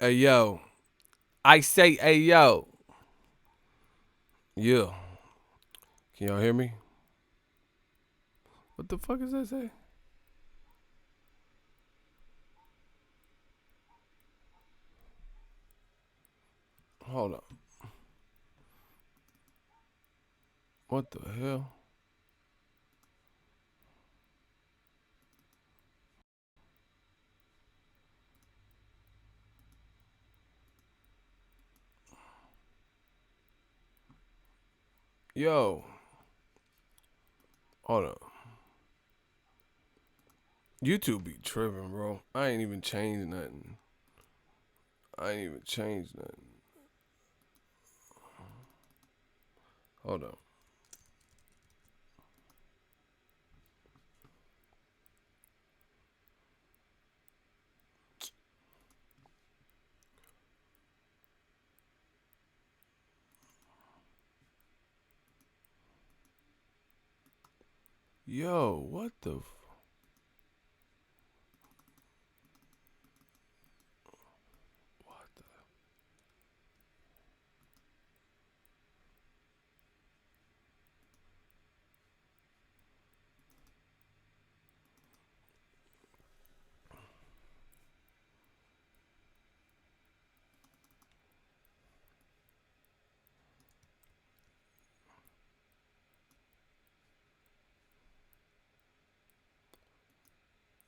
Hey, yo. I say, hey, yo. Yeah. Can y'all hear me? What the fuck is that say? Hold up. What the hell? Yo. Hold up. YouTube be tripping, bro. I ain't even changed nothing. Hold up. Yo, what the what the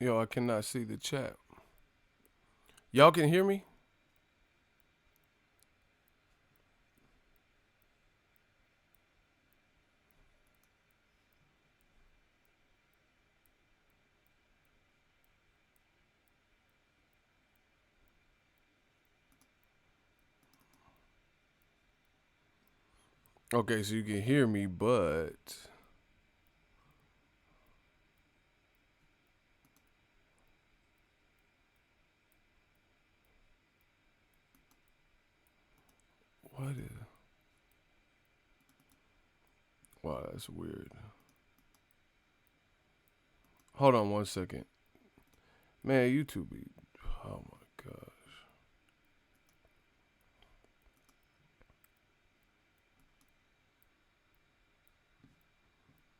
Yo, I cannot see the chat. Y'all can hear me? Okay, so you can hear me, but what is wow, that's weird. Hold on 1 second. Man, YouTube be oh my god.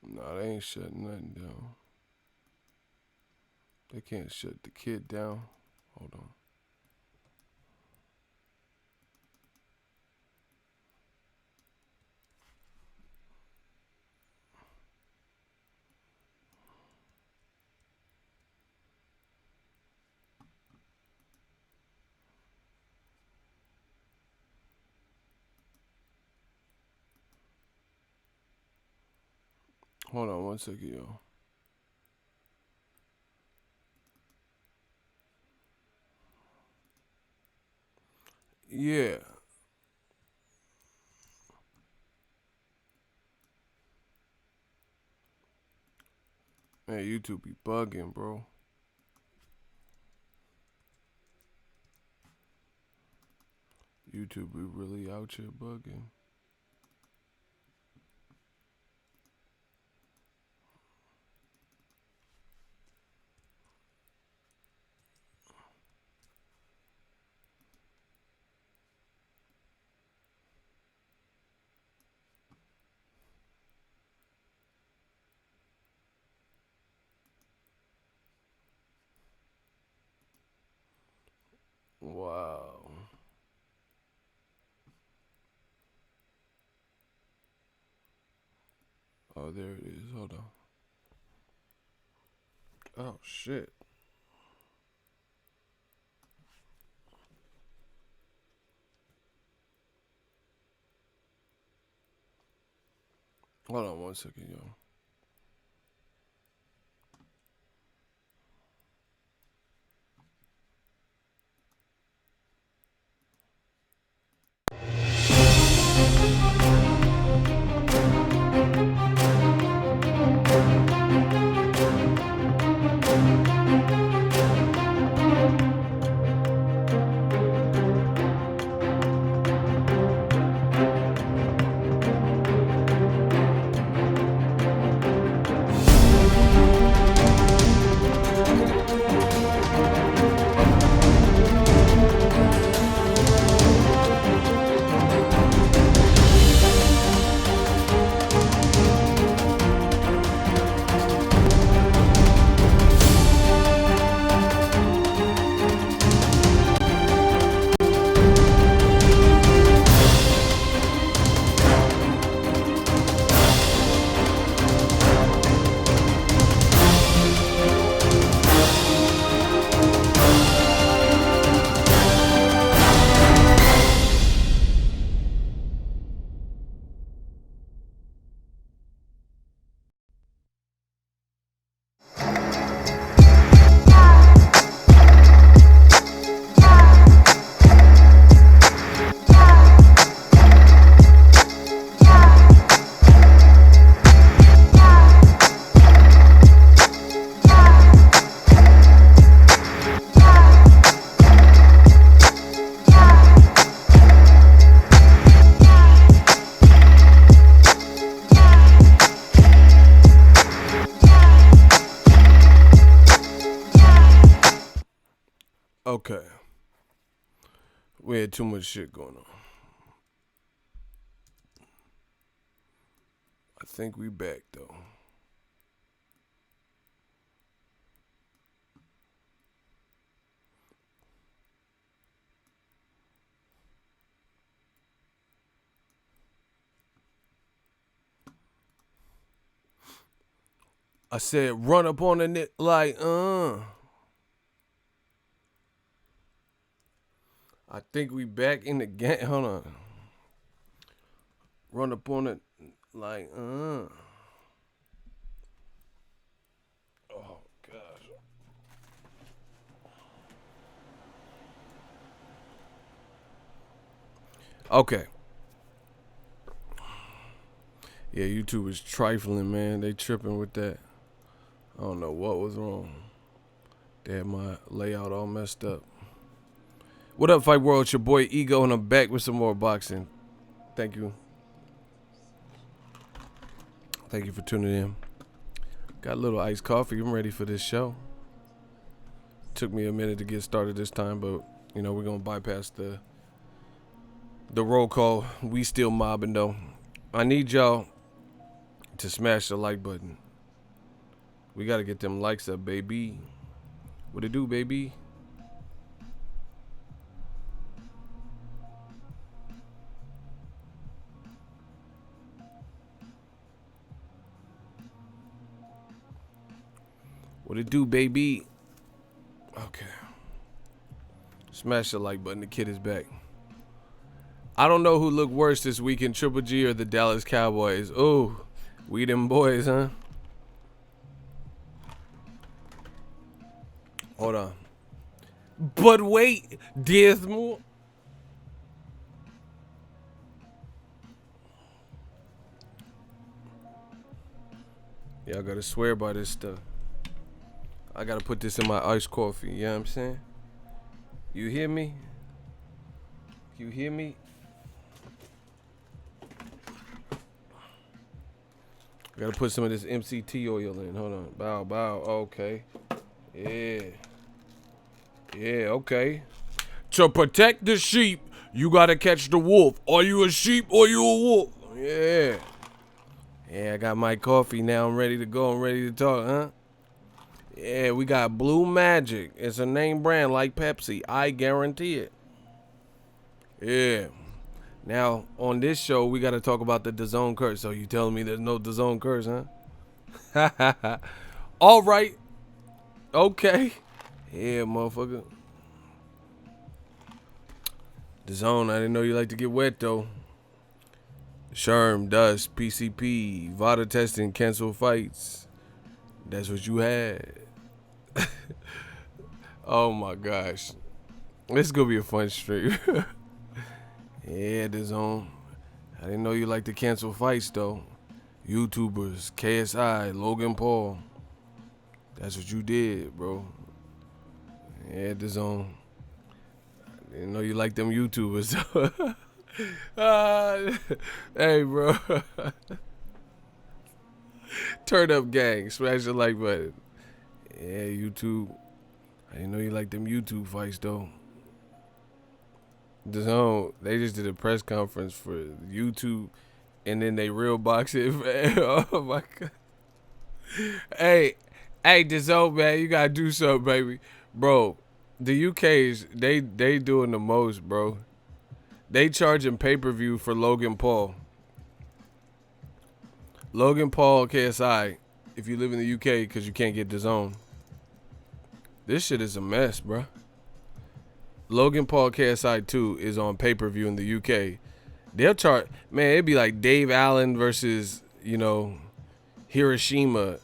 Nah, they ain't shutting nothing down. They can't shut the kid down. Hold on. Hold on 1 second, yo. Yeah. Man, YouTube be bugging, bro. YouTube be really out here bugging. Wow. Oh, there it is. Hold on. Oh, shit. Hold on 1 second, yo. Okay. We had too much shit going on. I think we back though. I said run up on the net like I think we back in the game. Hold on. Run up on it like Oh gosh. Okay. Yeah, YouTube is trifling, man. They tripping with that. I don't know what was wrong. They had my layout all messed up. What up, Fight World? It's your boy Ego, and I'm back with some more boxing. Thank you. Thank you for tuning in. Got a little iced coffee. I'm ready for this show. Took me a minute to get started this time, but you know we're gonna bypass the roll call. We still mobbing though. I need y'all to smash the like button. We gotta get them likes up, baby. What it do, baby? What it do, baby? Okay. Smash the like button. The kid is back. I don't know who looked worse this weekend, Triple G or the Dallas Cowboys. Oh, we them boys, huh? Hold on. But wait, Dazn. Y'all gotta swear by this stuff. I gotta put this in my iced coffee, you know what I'm saying? You hear me? You hear me? I gotta put some of this MCT oil in. Hold on. Bow, bow. Okay. Yeah. Yeah, okay. To protect the sheep, you gotta catch the wolf. Are you a sheep or you a wolf? Yeah. Yeah, I got my coffee now. I'm ready to go. I'm ready to talk, huh? Yeah, we got Blue Magic. It's a name brand like Pepsi. I guarantee it. Yeah. Now, on this show, we got to talk about the Dazn curse. So you telling me there's no Dazn curse, huh? All right. Okay. Yeah, motherfucker. Dazn, I didn't know you like to get wet, though. Sherm, Dust, PCP, Vada testing, cancel fights. That's what you had. Oh, my gosh. This is going to be a fun stream. Yeah, Dazn. I didn't know you like to cancel fights, though. YouTubers, KSI, Logan Paul. That's what you did, bro. Yeah, Dazn. I didn't know you like them YouTubers, though. Hey, bro. Turn up gang. Smash the like button. Yeah, YouTube. I didn't know you like them YouTube fights, though. Dazn, they just did a press conference for YouTube, and then they real box it. Oh my god! Hey, Dazn, man, you gotta do something, baby, bro. The UK's they doing the most, bro. They charging pay-per-view for Logan Paul. Logan Paul KSI. If you live in the UK, because you can't get Dazn. This shit is a mess, bro. Logan Paul KSI 2 is on pay-per-view in the UK. They'll charge, man, it'd be like Dave Allen versus, Hiroshima.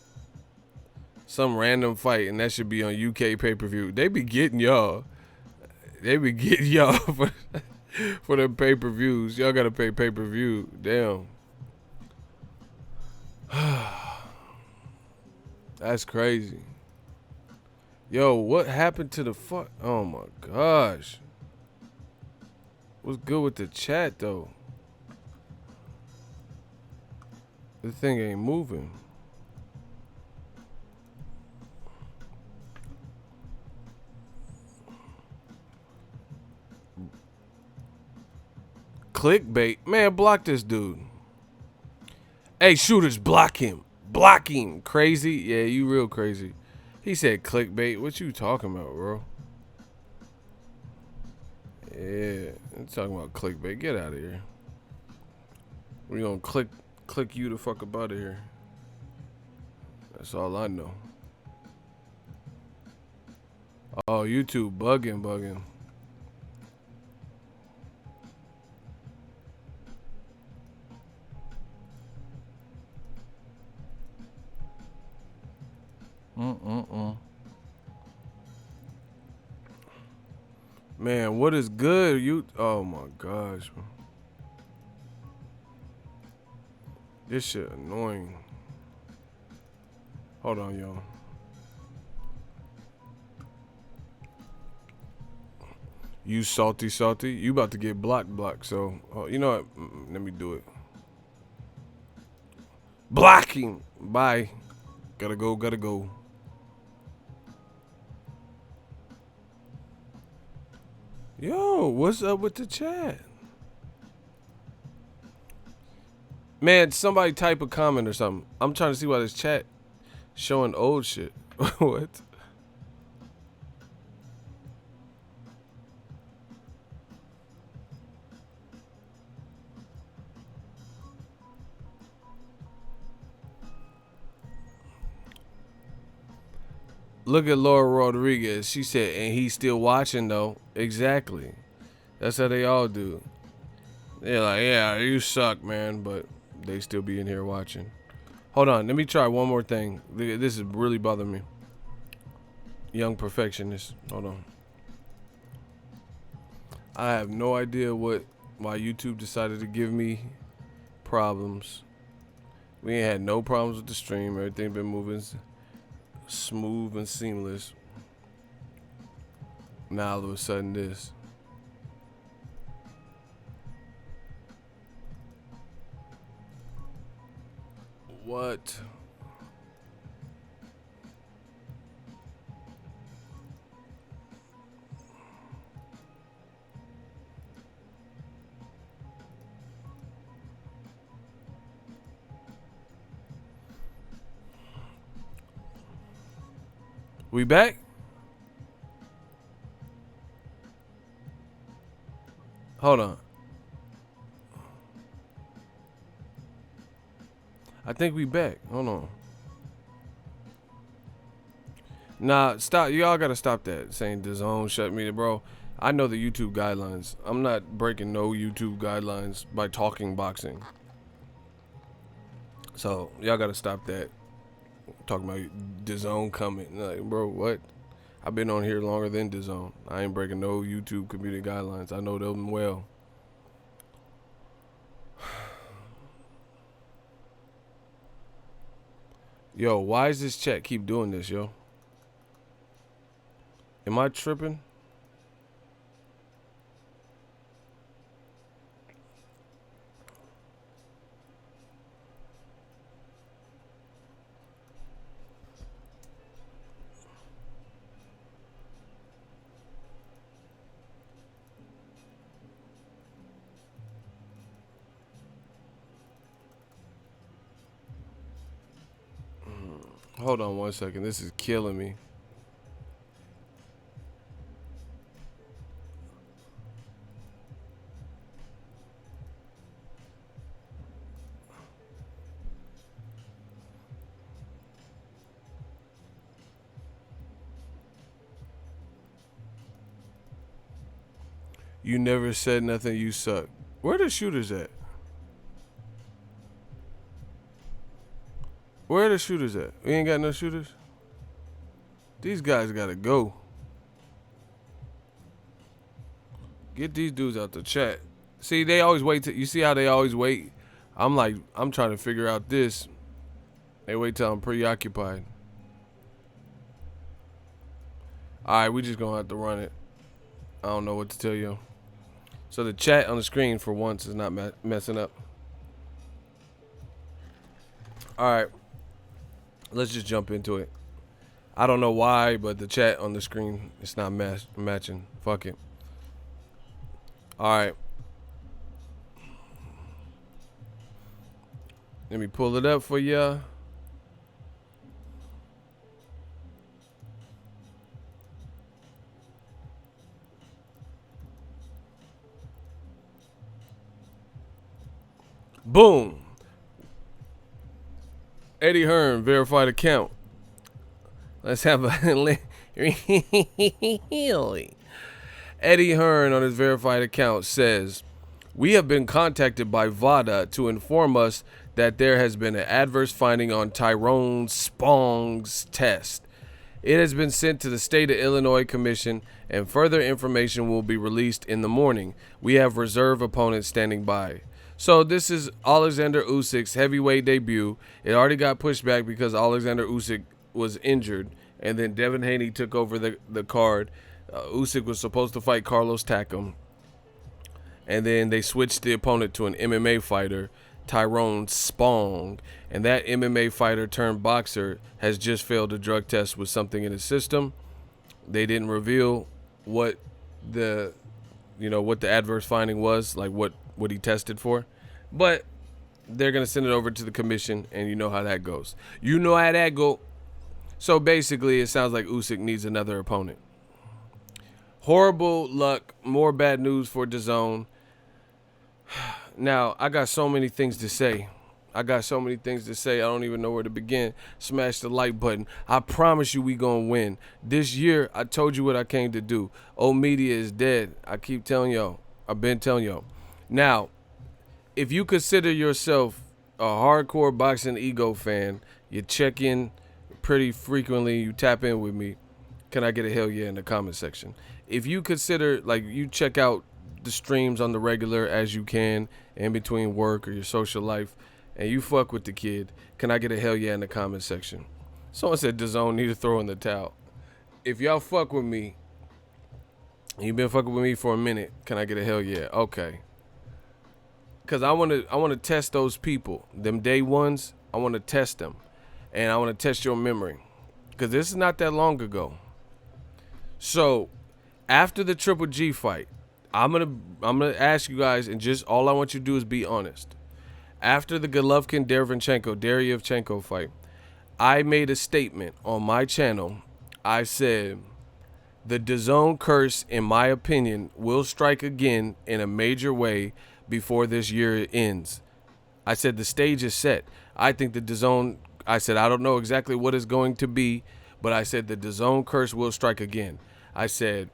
Some random fight, and that should be on UK pay-per-view. They be getting y'all. They be getting y'all for them pay-per-views. Y'all gotta pay pay-per-view. Damn. That's crazy. Yo, what happened to the fuck? Oh my gosh. What's good with the chat though? This thing ain't moving. clickbait. Man, block this dude. Hey, shooters, block him. Block him. Crazy? Yeah, you real crazy. He said clickbait. What you talking about, bro? Yeah, I'm talking about clickbait. Get out of here. We gonna click you the fuck up out of here. That's all I know. Oh, YouTube bugging. Man, what is good? Oh my gosh. This shit annoying. Hold on, y'all. You salty. You about to get blocked. So, you know what? Let me do it. Blocking. Bye. Gotta go. Yo, what's up with the chat? Man, somebody type a comment or something. I'm trying to see why this chat showing old shit. What? Look at Laura Rodriguez. She said, and he's still watching though. Exactly. That's how they all do. They're like, yeah, you suck, man, but they still be in here watching. Hold on, let me try one more thing. This is really bothering me. Young perfectionist. Hold on. I have no idea why YouTube decided to give me problems. We ain't had no problems with the stream. Everything been moving smooth and seamless. Now all of a sudden this. What? We back? Hold on. I think we back. Hold on. Nah, stop. Y'all gotta stop that. Saying Dazn shut me, bro. I know the YouTube guidelines. I'm not breaking no YouTube guidelines by talking boxing. So y'all gotta stop that. Talking about Dazn coming. Like, bro, what? I've been on here longer than Dazn. I ain't breaking no YouTube community guidelines. I know them well. Yo, why does this chat keep doing this, yo? Am I tripping? Hold on 1 second. This is killing me. You never said nothing, you suck. Where the shooters at? Where are the shooters at? We ain't got no shooters? These guys gotta go. Get these dudes out the chat. See, they always wait you see how they always wait? I'm trying to figure out this. They wait till I'm preoccupied. Alright, we just gonna have to run it. I don't know what to tell you. So the chat on the screen for once is not messing up. Alright. Let's just jump into it. I don't know why, but the chat on the screen is not matching. Fuck it. Alright. Let me pull it up for ya. Boom. Eddie Hearn, verified account. Let's have a really. Eddie Hearn on his verified account says, "We have been contacted by Vada to inform us that there has been an adverse finding on Tyrone Spong's test. It has been sent to the State of Illinois Commission, and further information will be released in the morning. We have reserve opponents standing by." So this is Alexander Usyk's heavyweight debut. It already got pushed back because Alexander Usyk was injured, and then Devin Haney took over the card. Usyk was supposed to fight Carlos Takam, and then they switched the opponent to an MMA fighter, Tyrone Spong, and that MMA fighter turned boxer has just failed a drug test with something in his system. They didn't reveal what the adverse finding was, like what he tested for, but they're gonna send it over to the commission, and you know how that goes. You know how that go. So basically, it sounds like Usyk needs another opponent. Horrible luck. More bad news for Dazn. Now, I got so many things to say. I don't even know where to begin. Smash the like button. I promise you we gonna win. This year, I told you what I came to do. Old media is dead. I keep telling y'all. I've been telling y'all. Now, if you consider yourself a hardcore boxing ego fan, you check in pretty frequently, you tap in with me, can I get a hell yeah in the comment section? If you consider, like, you check out the streams on the regular as you can in between work or your social life, and you fuck with the kid, can I get a hell yeah in the comment section? Someone said Dazn need to throw in the towel. If y'all fuck with me, you've been fucking with me for a minute, can I get a hell yeah? Okay. Cause I wanna test those people. Them day ones, I wanna test them. And I wanna test your memory. Cause this is not that long ago. So after the Triple G fight, I'm gonna ask you guys, and just all I want you to do is be honest. After the Golovkin-Derevchenko fight, I made a statement on my channel. I said, the Dazn curse, in my opinion, will strike again in a major way before this year ends. I said the stage is set. I think the Dazn, I said I don't know exactly what it's going to be, but I said the Dazn curse will strike again. I said,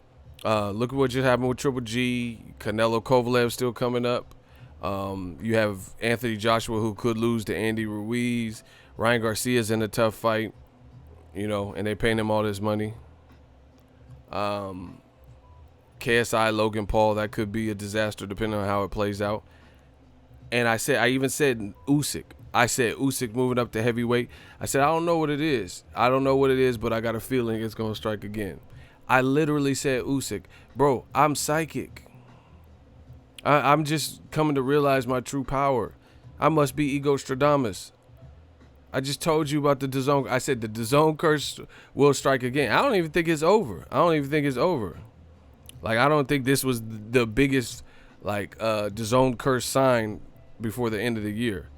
look at what just happened with Triple G, Canelo Kovalev still coming up. You have Anthony Joshua, who could lose to Andy Ruiz. Ryan Garcia's in a tough fight, and they paying him all this money. KSI, Logan Paul, that could be a disaster depending on how it plays out. And I even said Usyk. I said Usyk moving up to heavyweight. I said, I don't know what it is. But I got a feeling it's going to strike again. I literally said Usyk. Bro, I'm psychic. I'm just coming to realize my true power. I must be Ego Stradamus. I just told you about the Dazn. I said the Dazn curse will strike again. I don't even think it's over. Like, I don't think this was the biggest, Dazn curse sign before the end of the year.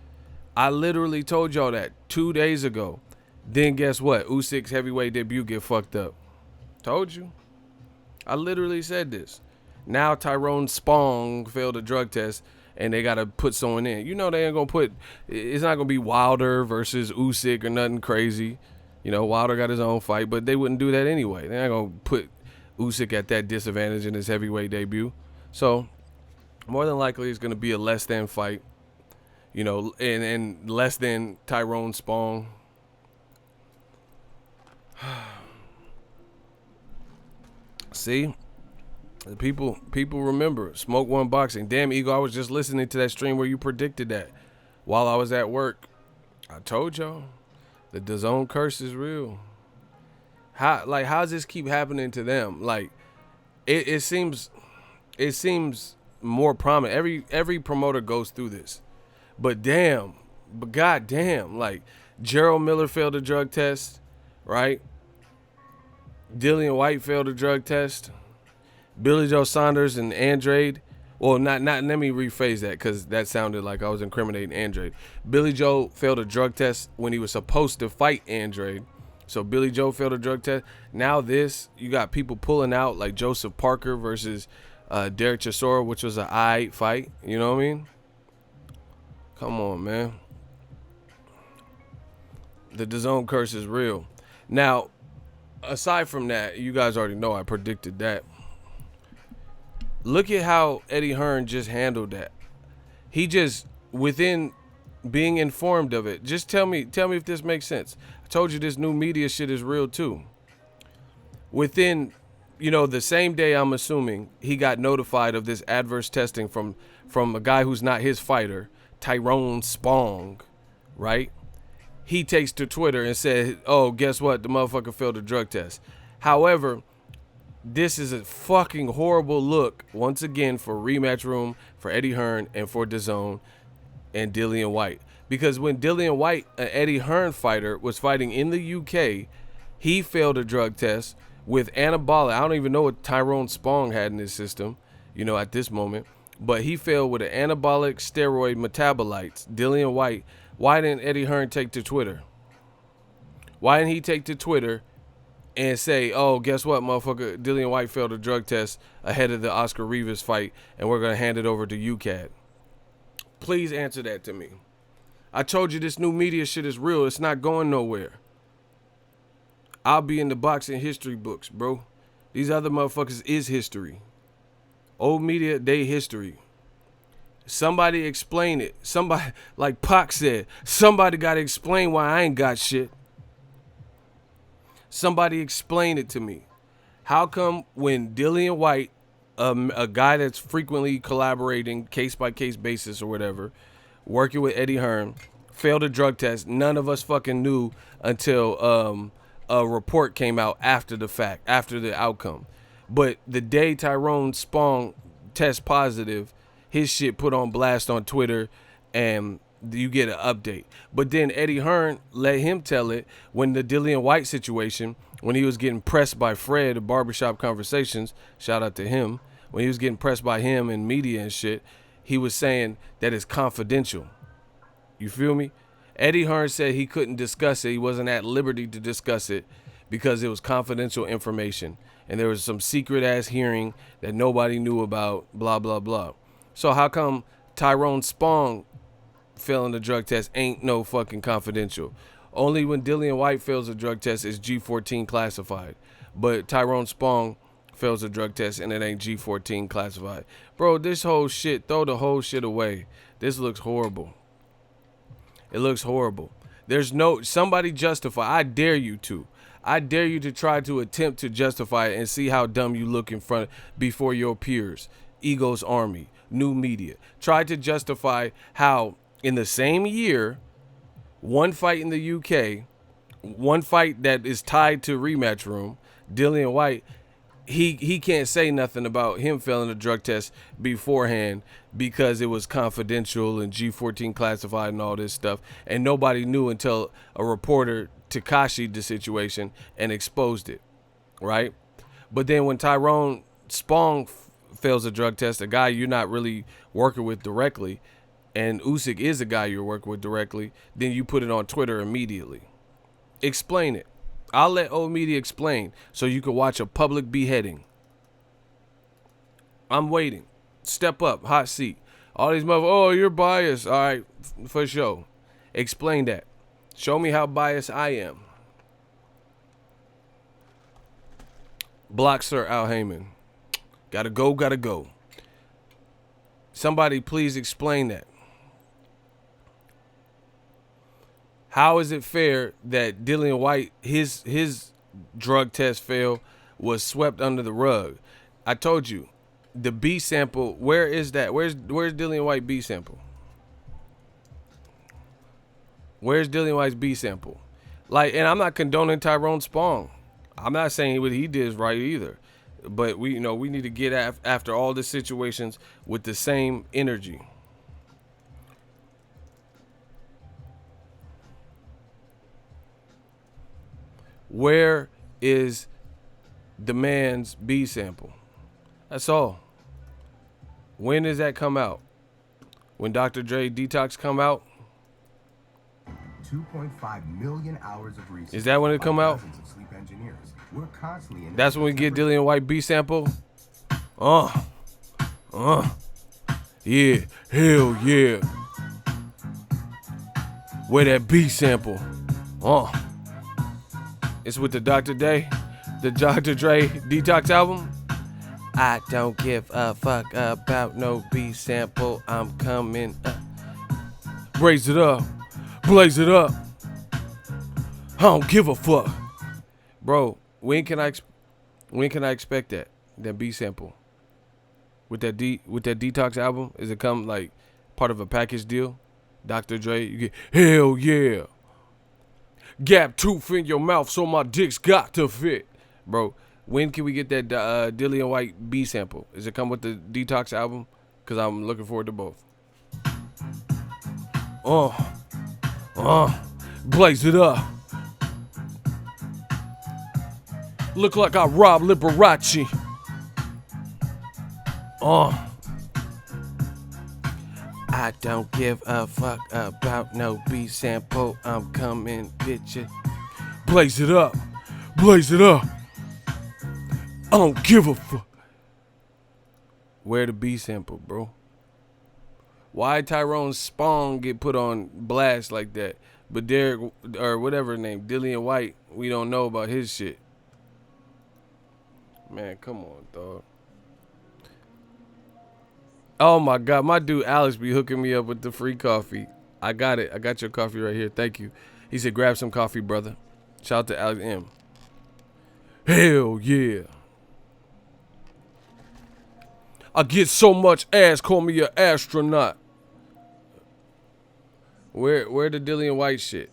I literally told y'all that 2 days ago. Then guess what? Usyk's heavyweight debut get fucked up. Told you. I literally said this. Now Tyrone Spong failed a drug test, and they got to put someone in. They ain't going to put, it's not going to be Wilder versus Usyk or nothing crazy. Wilder got his own fight, but they wouldn't do that anyway. They're not going to put Usyk at that disadvantage in his heavyweight debut. So, more than likely, it's going to be a less than fight, and less than Tyrone Spong. See? The people remember. Smoke One Boxing. Damn, Eagle, I was just listening to that stream where you predicted that while I was at work. I told y'all. The Dazn curse is real. How does this keep happening to them? It seems more prominent. Every promoter goes through this. But goddamn, Gerald Miller failed a drug test, right? Dillian White failed a drug test. Billy Joe Saunders and Andrade. Well, not. Let me rephrase that because that sounded like I was incriminating Andrade. Billy Joe failed a drug test when he was supposed to fight Andrade. So Billy Joe failed a drug test. Now you got people pulling out like Joseph Parker versus Derek Chisora, which was an aight fight. You know what I mean? Come on, man. The DAZN curse is real. Now, aside from that, you guys already know I predicted that. Look at how Eddie Hearn just handled that. He just, within being informed of it, just tell me if this makes sense. I told you this new media shit is real too. Within, the same day, I'm assuming, he got notified of this adverse testing from a guy who's not his fighter, Tyrone Spong, right? He takes to Twitter and said, oh, guess what? The motherfucker failed a drug test. However, this is a fucking horrible look, once again, for Rematch Room, for Eddie Hearn, and for DAZN and Dillian White. Because when Dillian White, an Eddie Hearn fighter, was fighting in the UK, he failed a drug test with anabolic. I don't even know what Tyrone Spong had in his system, at this moment. But he failed with an anabolic steroid metabolites. Dillian White. Why didn't Eddie Hearn take to Twitter? Why didn't he take to Twitter and say, oh, guess what, motherfucker? Dillian White failed a drug test ahead of the Oscar Rivas fight, and we're going to hand it over to UCAD. Please answer that to me. I told you this new media shit is real. It's not going nowhere. I'll be in the boxing history books, bro. These other motherfuckers is history. Old media, they history. Somebody explain it. Somebody, like Pac said, somebody got to explain why I ain't got shit. Somebody explain it to me. How come when Dillian White, a guy that's frequently collaborating case-by-case basis or whatever, working with Eddie Hearn, failed a drug test, none of us fucking knew until a report came out after the fact, after the outcome. But the day Tyrone Spong test positive, his shit put on blast on Twitter, and you get an update. But then Eddie Hearn let him tell it when the Dillian White situation, when he was getting pressed by Fred of Barbershop Conversations, shout out to him, when he was getting pressed by him and media and shit, he was saying that it's confidential. You feel me? Eddie Hearn said he couldn't discuss it. He wasn't at liberty to discuss it because it was confidential information. And there was some secret ass hearing that nobody knew about, blah, blah, blah. So how come Tyrone Spong failing the drug test ain't no fucking confidential? Only when Dillian White fails a drug test is G14 classified. But Tyrone Spong fails a drug test and it ain't G14 classified. Bro, this whole shit, throw the whole shit away. This looks horrible. It looks horrible. Somebody justify. I dare you to. I dare you to try to attempt to justify it and see how dumb you look before your peers. Ego's Army, new media. Try to justify how in the same year, one fight in the UK, one fight that is tied to Rematch Room, Dillian White, he can't say nothing about him failing a drug test beforehand because it was confidential and G14 classified and all this stuff. And nobody knew until a reporter Takashi'd the situation and exposed it, right? But then when Tyrone Spong fails a drug test, a guy you're not really working with directly, and Usyk is a guy you're working with directly, then you put it on Twitter immediately. Explain it. I'll let old media explain so you can watch a public beheading. I'm waiting. Step up, hot seat. All these oh, you're biased. All right, for sure. Explain that. Show me how biased I am. Block Sir Al Heyman. Gotta go. Somebody please explain that. How is it fair that Dillian White, his drug test fail was swept under the rug? I told you, the B sample, where is that? Where's Dillian White B sample? Where's Dillian White's B sample? Like, and I'm not condoning Tyrone Spong. I'm not saying what he did is right either. But we need to get after all the situations with the same energy. Where is the man's B sample? That's all. When does that come out? When Dr. Dre Detox come out? 2.5 million hours of research. Is that when it come out? Of sleep engineers. We're constantly in. That's when we get Dillian White B sample? Yeah, hell yeah. Where that B sample? It's with the Dr. Dre Detox album. I don't give a fuck about no B sample. I'm coming up. Raise it up. Blaze it up. I don't give a fuck. Bro, when can I expect that B sample? With that Detox album? Is it come like part of a package deal? Dr. Dre, you get hell yeah. Gap tooth in your mouth so my dick's got to fit. Bro, when can we get that Dillian White B sample? Is it come with the Detox album? Because I'm looking forward to both. Blaze it up. Look like I robbed Liberace. I don't give a fuck about no B sample. I'm coming, bitch. Blaze it up. Blaze it up. I don't give a fuck. Where the B sample, bro? Why Tyrone Spong get put on blast like that? But Derek, or whatever his name, Dillian White, we don't know about his shit. Man, come on, dog. Oh my God, my dude Alex be hooking me up with the free coffee. I got it. I got your coffee right here. Thank you. He said, grab some coffee, brother. Shout out to Alex M. Hell yeah. I get so much ass, call me an astronaut. Where the Dillian White shit?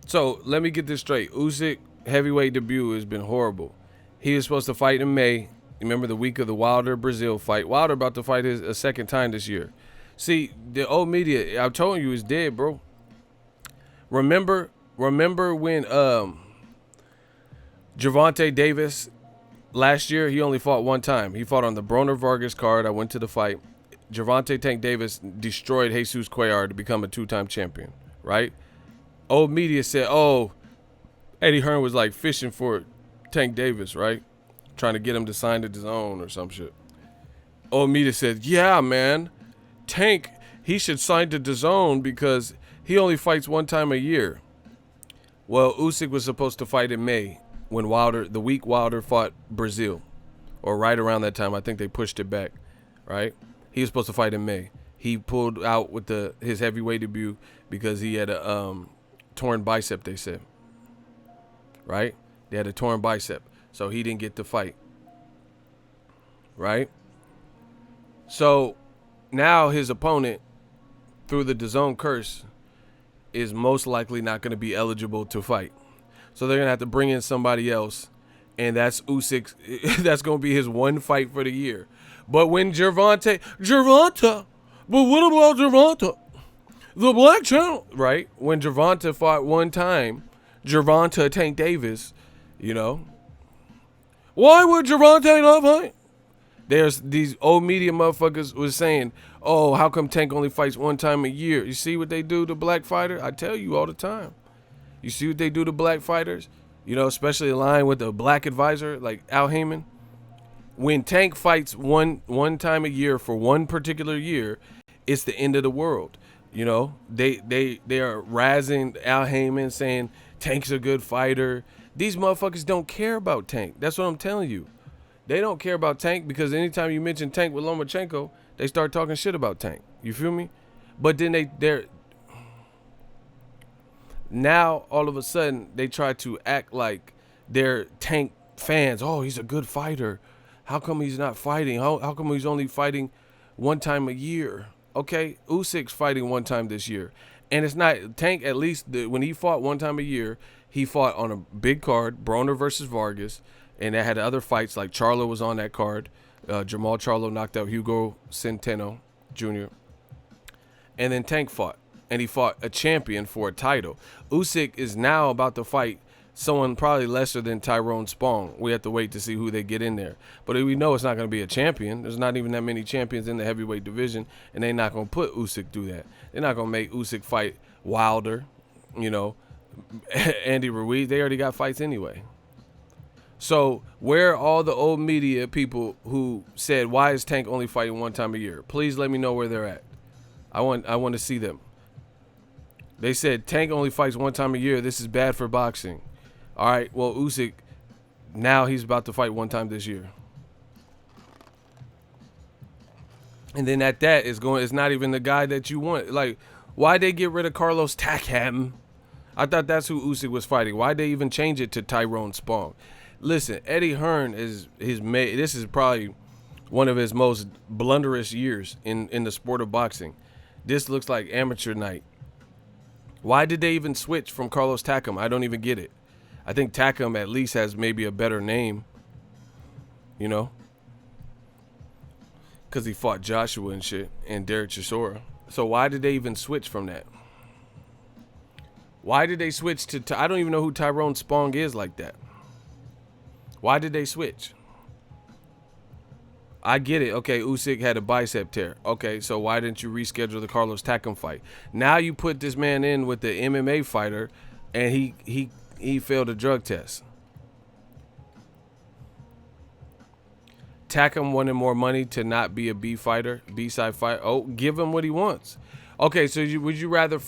So let me get this straight. Usyk heavyweight debut has been horrible. He was supposed to fight in May. Remember the week of the Wilder Brazil fight. Wilder about to fight a second time this year. See, the old media, I'm telling you, is dead, bro. Remember when Gervonta Davis last year, he only fought one time. He fought on the Broner Vargas card. I went to the fight. Gervonta Tank Davis destroyed Jesus Cuellar to become a two-time champion, right? Old media said, oh, Eddie Hearn was like fishing for Tank Davis, right? Trying to get him to sign to Dazn or some shit. Old media said, yeah, man, Tank, he should sign to Dazn because he only fights one time a year. Well, Usyk was supposed to fight in May when the week Wilder fought Brazil, or right around that time. I think they pushed it back, right? He was supposed to fight in May. He pulled out with his heavyweight debut because he had a torn bicep, they said, right? They had a torn bicep, so he didn't get to fight, right? So now his opponent, through the DAZN curse, is most likely not going to be eligible to fight. So they're going to have to bring in somebody else, and that's Usyk. That's going to be his one fight for the year. But when Gervonta, but what about Gervonta? The Black Channel, right? When Gervonta fought one time, Gervonta Tank Davis, you know, why would Gervonta not fight? There's these old media motherfuckers was saying, oh, how come Tank only fights one time a year? You see what they do to black fighter? I tell you all the time. You see what they do to black fighters? You know, especially aligned with a black advisor like Al Heyman. When Tank fights one time a year for one particular year, it's the end of the world. You know, they are razzing Al Heyman, saying Tank's a good fighter. These motherfuckers don't care about Tank. That's what I'm telling you. They don't care about Tank because anytime you mention Tank with Lomachenko, they start talking shit about Tank. You feel me? But then they're now all of a sudden they try to act like they're Tank fans. Oh, he's a good fighter. How come he's not fighting? How come he's only fighting one time a year? Okay, Usyk's fighting one time this year. And it's not Tank, at least when he fought one time a year, he fought on a big card, Broner versus Vargas, and they had other fights like Charlo was on that card. Jamal Charlo knocked out Hugo Centeno Jr. And then Tank fought, and he fought a champion for a title. Usyk is now about to fight someone probably lesser than Tyrone Spong. We have to wait to see who they get in there. But we know it's not going to be a champion. There's not even that many champions in the heavyweight division, and they're not going to put Usyk through that. They're not going to make Usyk fight Wilder, Andy Ruiz. They already got fights anyway. So where are all the old media people who said, why is Tank only fighting one time a year? Please let me know where they're at. I want to see them. They said Tank only fights one time a year. This is bad for boxing. All right, well, Usyk, now he's about to fight one time this year. And then at that, it's not even the guy that you want. Like, why'd they get rid of Carlos Takam? I thought that's who Usyk was fighting. Why'd they even change it to Tyrone Spong? Listen, Eddie Hearn this is probably one of his most blunderous years in the sport of boxing. This looks like amateur night. Why did they even switch from Carlos Takam? I don't even get it. I think Takam at least has maybe a better name, because he fought Joshua and shit and Derek Chisora. So why did they even switch from that? Why did they switch to I don't even know who Tyrone Spong is like that. Why did they switch? I get it. Okay, Usyk had a bicep tear. Okay, so why didn't you reschedule the Carlos Takam fight? Now you put this man in with the MMA fighter, and he failed a drug test. Takam wanted more money to not be a B-side fighter. Oh, give him what he wants. Okay, so would you rather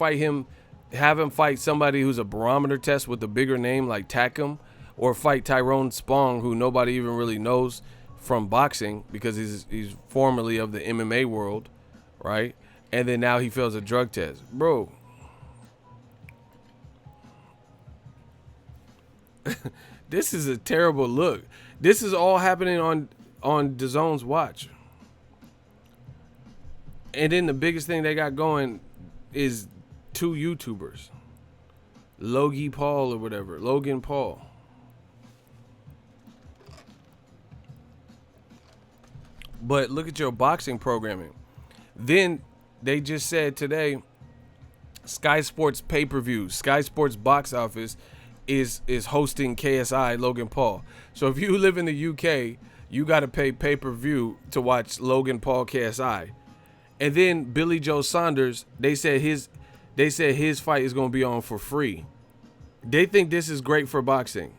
have him fight somebody who's a barometer test with a bigger name like Takam, or fight Tyrone Spong, who nobody even really knows from boxing because he's formerly of the MMA world, right? And then now he fails a drug test. Bro. This is a terrible look. This is all happening on Dazon's watch. And then the biggest thing they got going is 2 YouTubers. Logan Paul. But look at your boxing programming. Then they just said today, Sky Sports pay-per-view, Sky Sports box office is hosting KSI Logan Paul. So if you live in the UK, you got to pay pay-per-view to watch Logan Paul KSI. And then Billy Joe Saunders, they said his fight is going to be on for free. They think this is great for boxing.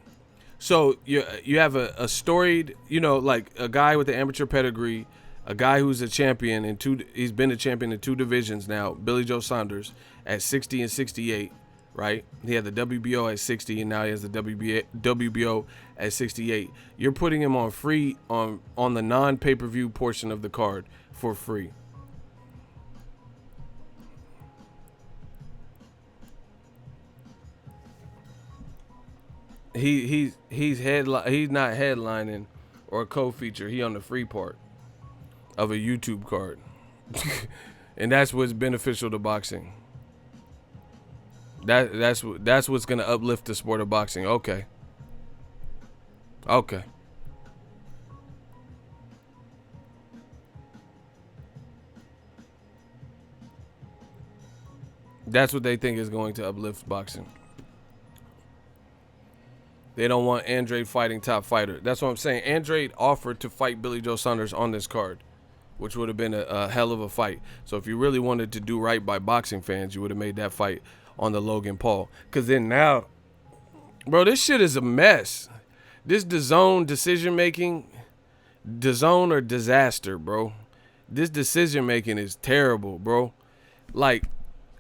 So you have a storied, like a guy with an amateur pedigree, a guy who's a champion he's been a champion in 2 divisions now, Billy Joe Saunders at 60 and 68, right? He had the WBO at 60 and now he has the WBO at 68. You're putting him on free on the non-pay-per-view portion of the card for free. He's not headlining or a co-feature. He on the free part of a YouTube card. And that's what's beneficial to boxing. That's what's gonna uplift the sport of boxing. Okay. That's what they think is going to uplift boxing. They don't want Andrade fighting top fighter. That's what I'm saying. Andrade offered to fight Billy Joe Saunders on this card, which would have been a hell of a fight. So if you really wanted to do right by boxing fans, you would have made that fight on the Logan Paul. Because then now, bro, this shit is a mess. This DAZN decision-making, DAZN or disaster, bro. This decision-making is terrible, bro. Like,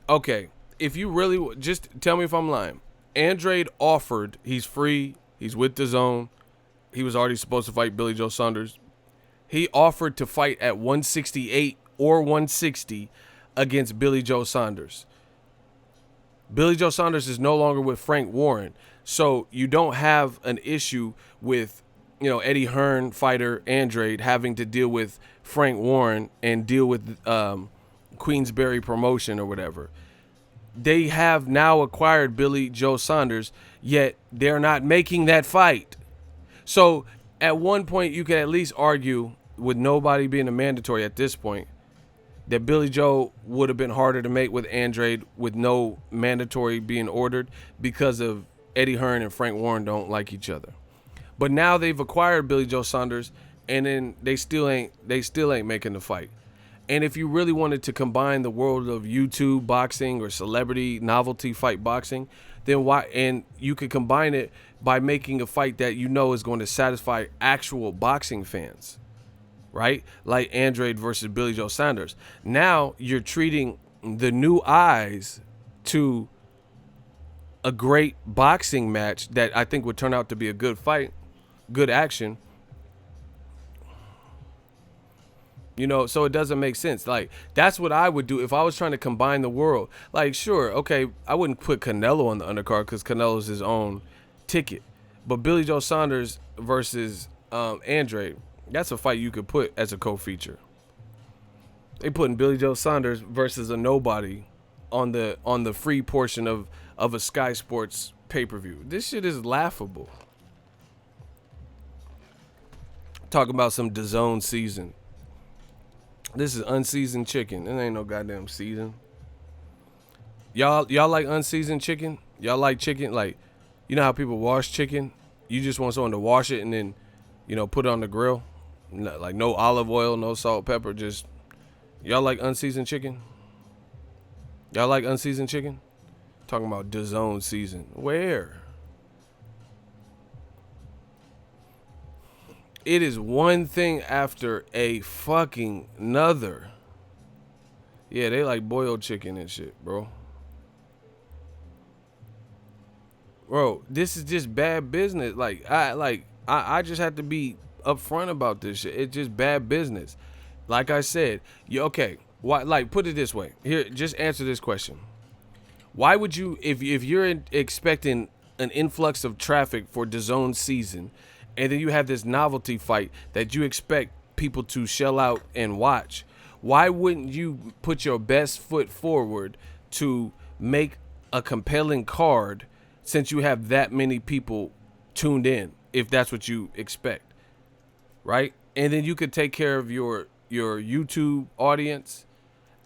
okay, if you really, just tell me if I'm lying. Andrade offered, he's free, he's with DAZN. He was already supposed to fight Billy Joe Saunders. He offered to fight at 168 or 160 against Billy Joe Saunders. Billy Joe Saunders is no longer with Frank Warren. So you don't have an issue with, Eddie Hearn fighter Andrade having to deal with Frank Warren and deal with Queensberry Promotion or whatever. They have now acquired Billy Joe Saunders, yet they're not making that fight. So at one point, you could at least argue, with nobody being a mandatory at this point, that Billy Joe would have been harder to make with Andrade with no mandatory being ordered because of Eddie Hearn and Frank Warren don't like each other. But now they've acquired Billy Joe Saunders, and then they still ain't making the fight. And if you really wanted to combine the world of YouTube boxing or celebrity novelty fight boxing, then why? And you could combine it by making a fight that you know is going to satisfy actual boxing fans, right? Like Andrade versus Billy Joe Saunders. Now you're treating the new eyes to a great boxing match that I think would turn out to be a good fight, good action. You know, so it doesn't make sense. Like, that's what I would do if I was trying to combine the world. Like, sure, okay, I wouldn't put Canelo on the undercard because Canelo's his own ticket. But Billy Joe Saunders versus Andrade, that's a fight you could put as a co-feature. They putting Billy Joe Saunders versus a nobody on the free portion of a Sky Sports pay-per-view. This shit is laughable. Talking about some Dazn season. This is unseasoned chicken. It ain't no goddamn season. Y'all like unseasoned chicken? Y'all like chicken? Like, you know how people wash chicken? You just want someone to wash it and then, you know, put it on the grill? Like no olive oil, no salt, pepper, just... Y'all like unseasoned chicken? Y'all like unseasoned chicken? Talking about Dazn season. Where? It is one thing after a fucking another. Yeah, they like boiled chicken and shit, bro. Bro, this is just bad business. I just have to be upfront about this shit. It's just bad business. Like I said, okay. Why? Like, put it this way. Here, just answer this question. Why would you, if you're expecting an influx of traffic for Dazn season, and then you have this novelty fight that you expect people to shell out and watch, why wouldn't you put your best foot forward to make a compelling card since you have that many people tuned in, if that's what you expect, right? And then you could take care of your YouTube audience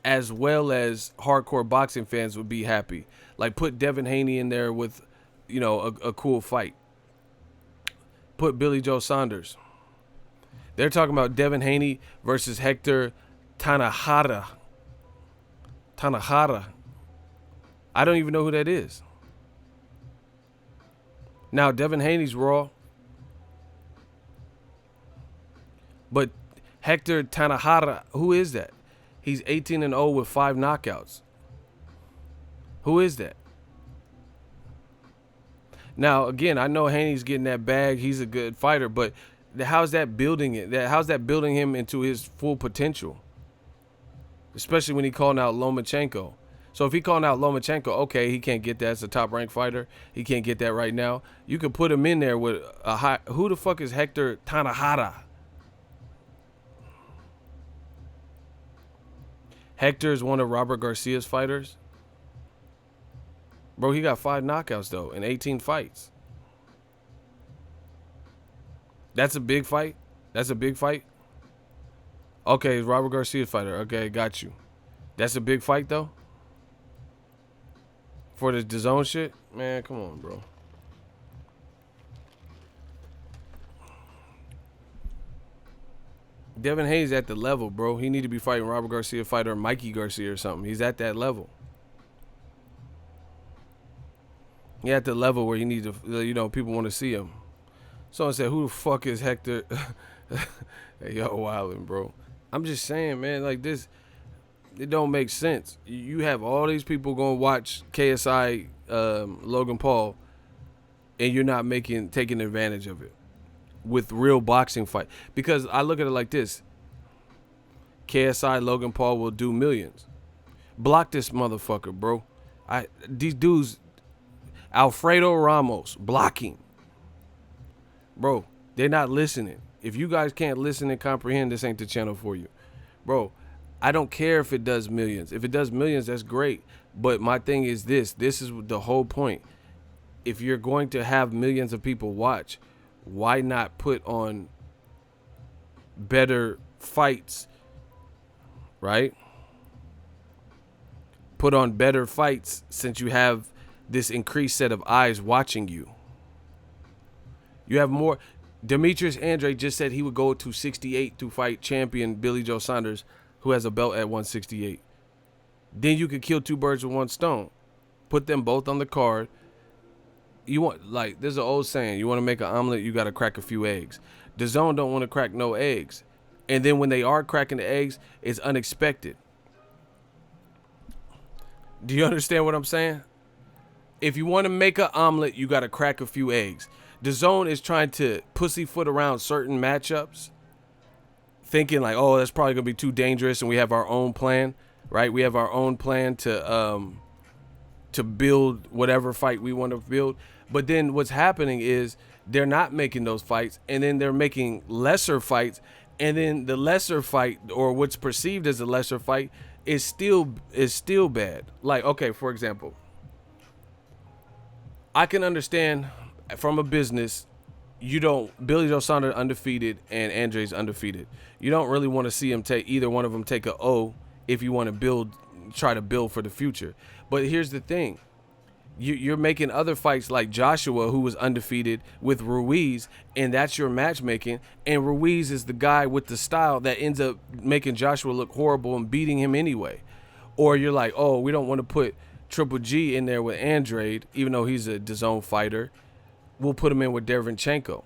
as well as hardcore boxing fans would be happy. Like, put Devin Haney in there with, you know, a cool fight. Put Billy Joe Saunders. They're talking about Devin Haney versus Hector Tanajara. I don't even know who that is. Now, Devin Haney's raw. But Hector Tanajara, who is that? He's 18-0 with 5 knockouts. Who is that? Now, again, I know Haney's getting that bag. He's a good fighter, but how's that building it? How's that building him into his full potential? Especially when he calling out Lomachenko. So if he calling out Lomachenko, okay, he can't get that as a top-ranked fighter. He can't get that right now. You could put him in there with a high. Who the fuck is Hector Tanajara? Hector is one of Robert Garcia's fighters. Bro, he got 5 knockouts, though, in 18 fights. That's a big fight? That's a big fight? Okay, it's Robert Garcia's fighter. Okay, got you. That's a big fight, though? For the Dazn shit? Man, come on, bro. Devin Haney's at the level, bro. He need to be fighting Robert Garcia fighter, Mikey Garcia or something. He's at that level. He at the level where you need to, you know, people want to see him. Someone said, who the fuck is Hector? Hey, yo, wildin', bro. I'm just saying, man, like this, it don't make sense. You have all these people going to watch KSI Logan Paul, and you're not taking advantage of it with real boxing fight. Because I look at it like this. KSI Logan Paul will do millions. Block this motherfucker, bro. These dudes, Alfredo Ramos, blocking. Bro, they're not listening. If you guys can't listen and comprehend, this ain't the channel for you. Bro, I don't care if it does millions. If it does millions, that's great. But my thing is this. This is the whole point. If you're going to have millions of people watch, why not put on better fights, right? Put on better fights since you have this increased set of eyes watching you. You have more. Demetrius Andrade just said he would go to 68 to fight champion Billy Joe Saunders, who has a belt at 168. Then you could kill two birds with one stone. Put them both on the card. You want, like, there's an old saying, you want to make an omelet, you got to crack a few eggs. Dazn don't want to crack no eggs. And then when they are cracking the eggs, it's unexpected. Do you understand what I'm saying? If you want to make an omelet, you got to crack a few eggs. Dazn is trying to pussyfoot around certain matchups, thinking like, oh, that's probably going to be too dangerous, and we have our own plan, right? We have our own plan to build whatever fight we want to build. But then what's happening is they're not making those fights, and then they're making lesser fights, and then the lesser fight, or what's perceived as a lesser fight, is still bad. Like, okay, for example, I can understand from a business, Billy Joe Saunders undefeated and Andre's undefeated. You don't really want to see him take either one of them take a O if you want to try to build for the future. But here's the thing. You're making other fights like Joshua, who was undefeated, with Ruiz, and that's your matchmaking. And Ruiz is the guy with the style that ends up making Joshua look horrible and beating him anyway. Or you're like, oh, we don't want to put Triple G in there with Andrade, even though he's a DAZN fighter. We'll put him in with Derevyanchenko.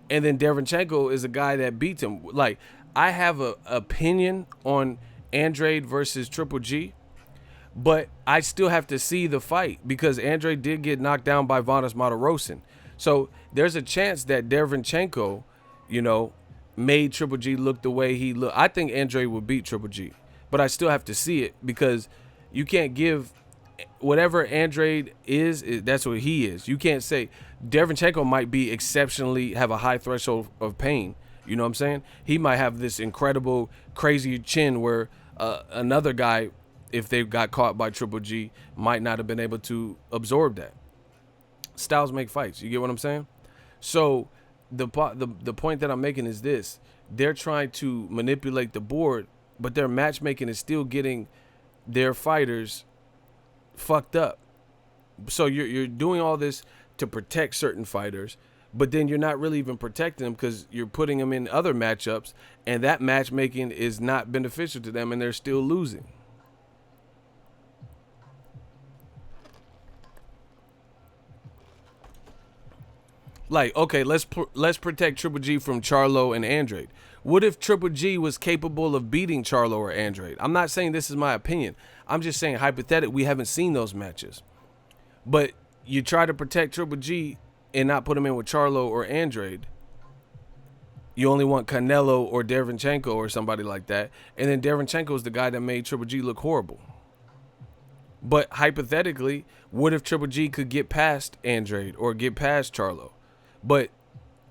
And then Derevyanchenko is a guy that beats him. Like, I have an opinion on Andrade versus Triple G, but I still have to see the fight because Andrade did get knocked down by Vadas Martirosyan. So there's a chance that Derevyanchenko, made Triple G look the way he looked. I think Andrade would beat Triple G, but I still have to see it because you can't give whatever Andrade is, that's what he is. You can't say Derevyanchenko might be exceptionally have a high threshold of pain. You know what I'm saying? He might have this incredible, crazy chin where another guy, if they got caught by Triple G, might not have been able to absorb that. Styles make fights. You get what I'm saying? So the point that I'm making is this. They're trying to manipulate the board, but their matchmaking is still getting their fighters fucked up. So you're doing all this to protect certain fighters, but then you're not really even protecting them because you're putting them in other matchups, and that matchmaking is not beneficial to them, and they're still losing. Like, okay, let's protect Triple G from Charlo and Andrade. What if Triple G was capable of beating Charlo or Andrade? I'm not saying this is my opinion. I'm just saying hypothetically, we haven't seen those matches. But you try to protect Triple G and not put him in with Charlo or Andrade. You only want Canelo or Derevyanchenko or somebody like that. And then Derevyanchenko is the guy that made Triple G look horrible. But hypothetically, what if Triple G could get past Andrade or get past Charlo? But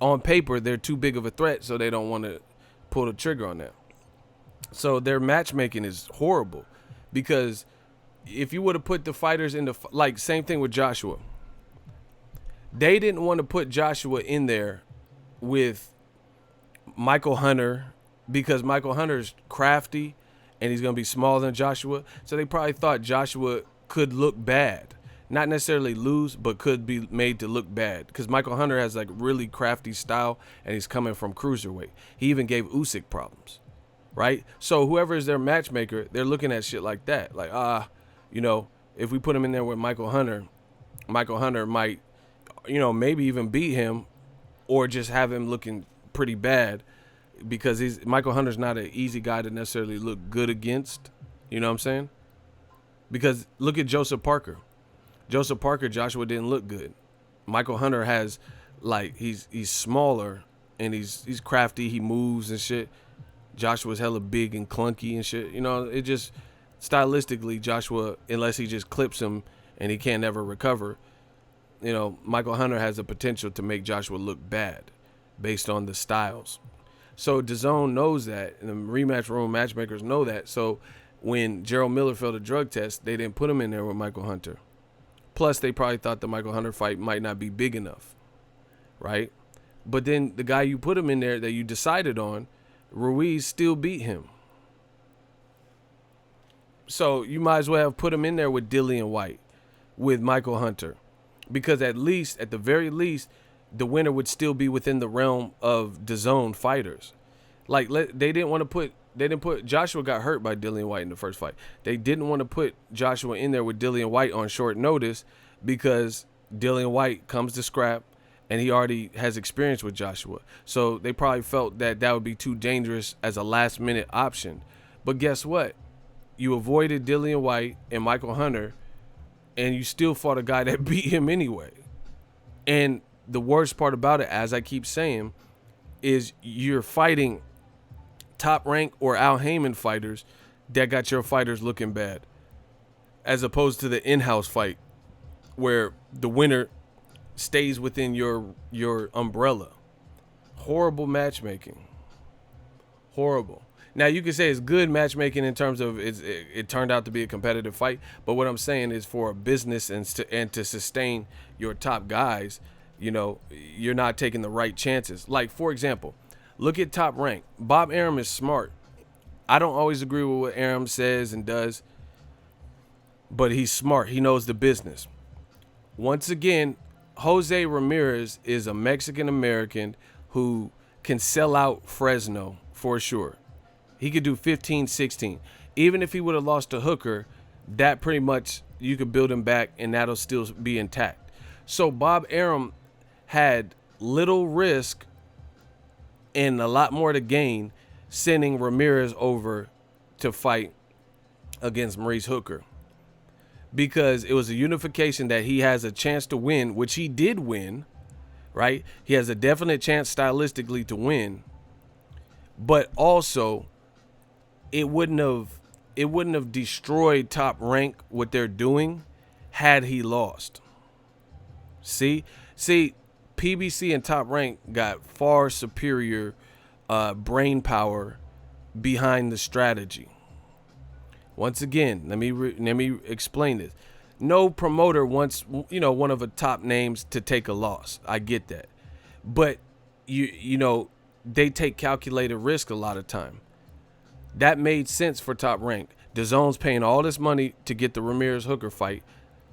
on paper, they're too big of a threat, so they don't want to pull the trigger on that. So their matchmaking is horrible because if you would have put the fighters in like same thing with Joshua. They didn't want to put Joshua in there with Michael Hunter because Michael Hunter's crafty and he's going to be smaller than Joshua. So they probably thought Joshua could look bad. Not necessarily lose, but could be made to look bad. Because Michael Hunter has like really crafty style and he's coming from cruiserweight. He even gave Usyk problems, right? So whoever is their matchmaker, they're looking at shit like that. Like, if we put him in there with Michael Hunter might, maybe even beat him or just have him looking pretty bad because Michael Hunter's not an easy guy to necessarily look good against. You know what I'm saying? Because look at Joseph Parker. Joshua didn't look good. Michael Hunter has, like, he's smaller and he's crafty. He moves and shit. Joshua's hella big and clunky and shit. It just stylistically, Joshua, unless he just clips him and he can't ever recover, Michael Hunter has the potential to make Joshua look bad based on the styles. So DAZN knows that, and the rematch room matchmakers know that. So when Gerald Miller failed a drug test, they didn't put him in there with Michael Hunter. Plus, they probably thought the Michael Hunter fight might not be big enough, right? But then the guy you put him in there that you decided on, Ruiz, still beat him. So you might as well have put him in there with Dillian White. with Michael Hunter, because at the very least, the winner would still be within the realm of Dazn fighters. Like they didn't put Joshua got hurt by Dillian White in the first fight. They didn't want to put Joshua in there with Dillian White on short notice because Dillian White comes to scrap and he already has experience with Joshua. So they probably felt that would be too dangerous as a last minute option. But guess what? You avoided Dillian White and Michael Hunter, and you still fought a guy that beat him anyway. And the worst part about it, as I keep saying, is you're fighting Top Rank or Al Heyman fighters that got your fighters looking bad, as opposed to the in-house fight where the winner stays within your umbrella. Horrible matchmaking. Horrible. Now, you can say it's good matchmaking in terms of it turned out to be a competitive fight, but what I'm saying is for a business and to sustain your top guys, you know, you're not taking the right chances. Like, for example, look at Top Rank. Bob Arum is smart. I don't always agree with what Arum says and does, but he's smart. He knows the business. Once again, Jose Ramirez is a Mexican-American who can sell out Fresno for sure. He could do 15, 16. Even if he would have lost to Hooker, that pretty much you could build him back and that'll still be intact. So Bob Arum had little risk and a lot more to gain sending Ramirez over to fight against Maurice Hooker, because it was a unification that he has a chance to win, which he did win, right? He has a definite chance stylistically to win, but also it wouldn't have destroyed Top Rank what they're doing had he lost. See, PBC and Top Rank got far superior brain power behind the strategy. Once again, let me explain this. No promoter wants, one of the top names to take a loss. I get that, but they take calculated risk a lot of time. That made sense for Top Rank. DAZN's paying all this money to get the Ramirez Hooker fight,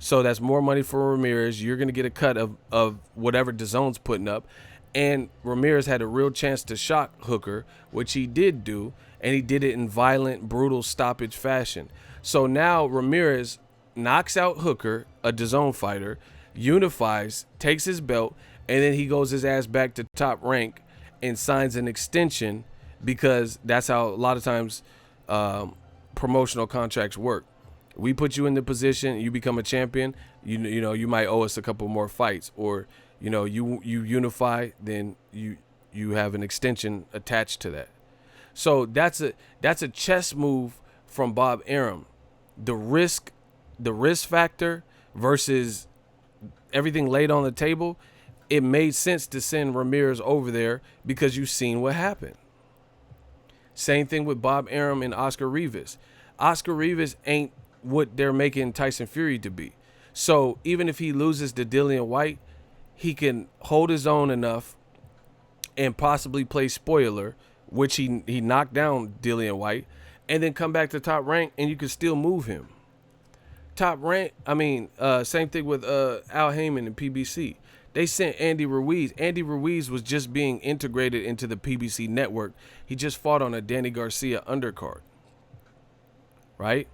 so that's more money for Ramirez. You're gonna get a cut of whatever DAZN's putting up, and Ramirez had a real chance to shock Hooker, which he did do. And he did it in violent, brutal stoppage fashion. So now Ramirez knocks out Hooker, a DAZN fighter, unifies, takes his belt, and then he goes his ass back to Top Rank and signs an extension, because that's how a lot of times promotional contracts work. We put you in the position, you become a champion, you might owe us a couple more fights, or you unify, then you have an extension attached to that. So that's a chess move from Bob Arum. The risk factor versus everything laid on the table, it made sense to send Ramirez over there because you've seen what happened. Same thing with Bob Arum and Oscar Rivas. Oscar Rivas ain't what they're making Tyson Fury to be. So even if he loses to Dillian White, he can hold his own enough and possibly play spoiler, which he knocked down Dillian White, and then come back to Top Rank and you can still move him. Top Rank, same thing with Al Heyman and PBC. They sent Andy Ruiz. Andy Ruiz was just being integrated into the PBC network. He just fought on a Danny Garcia undercard, right?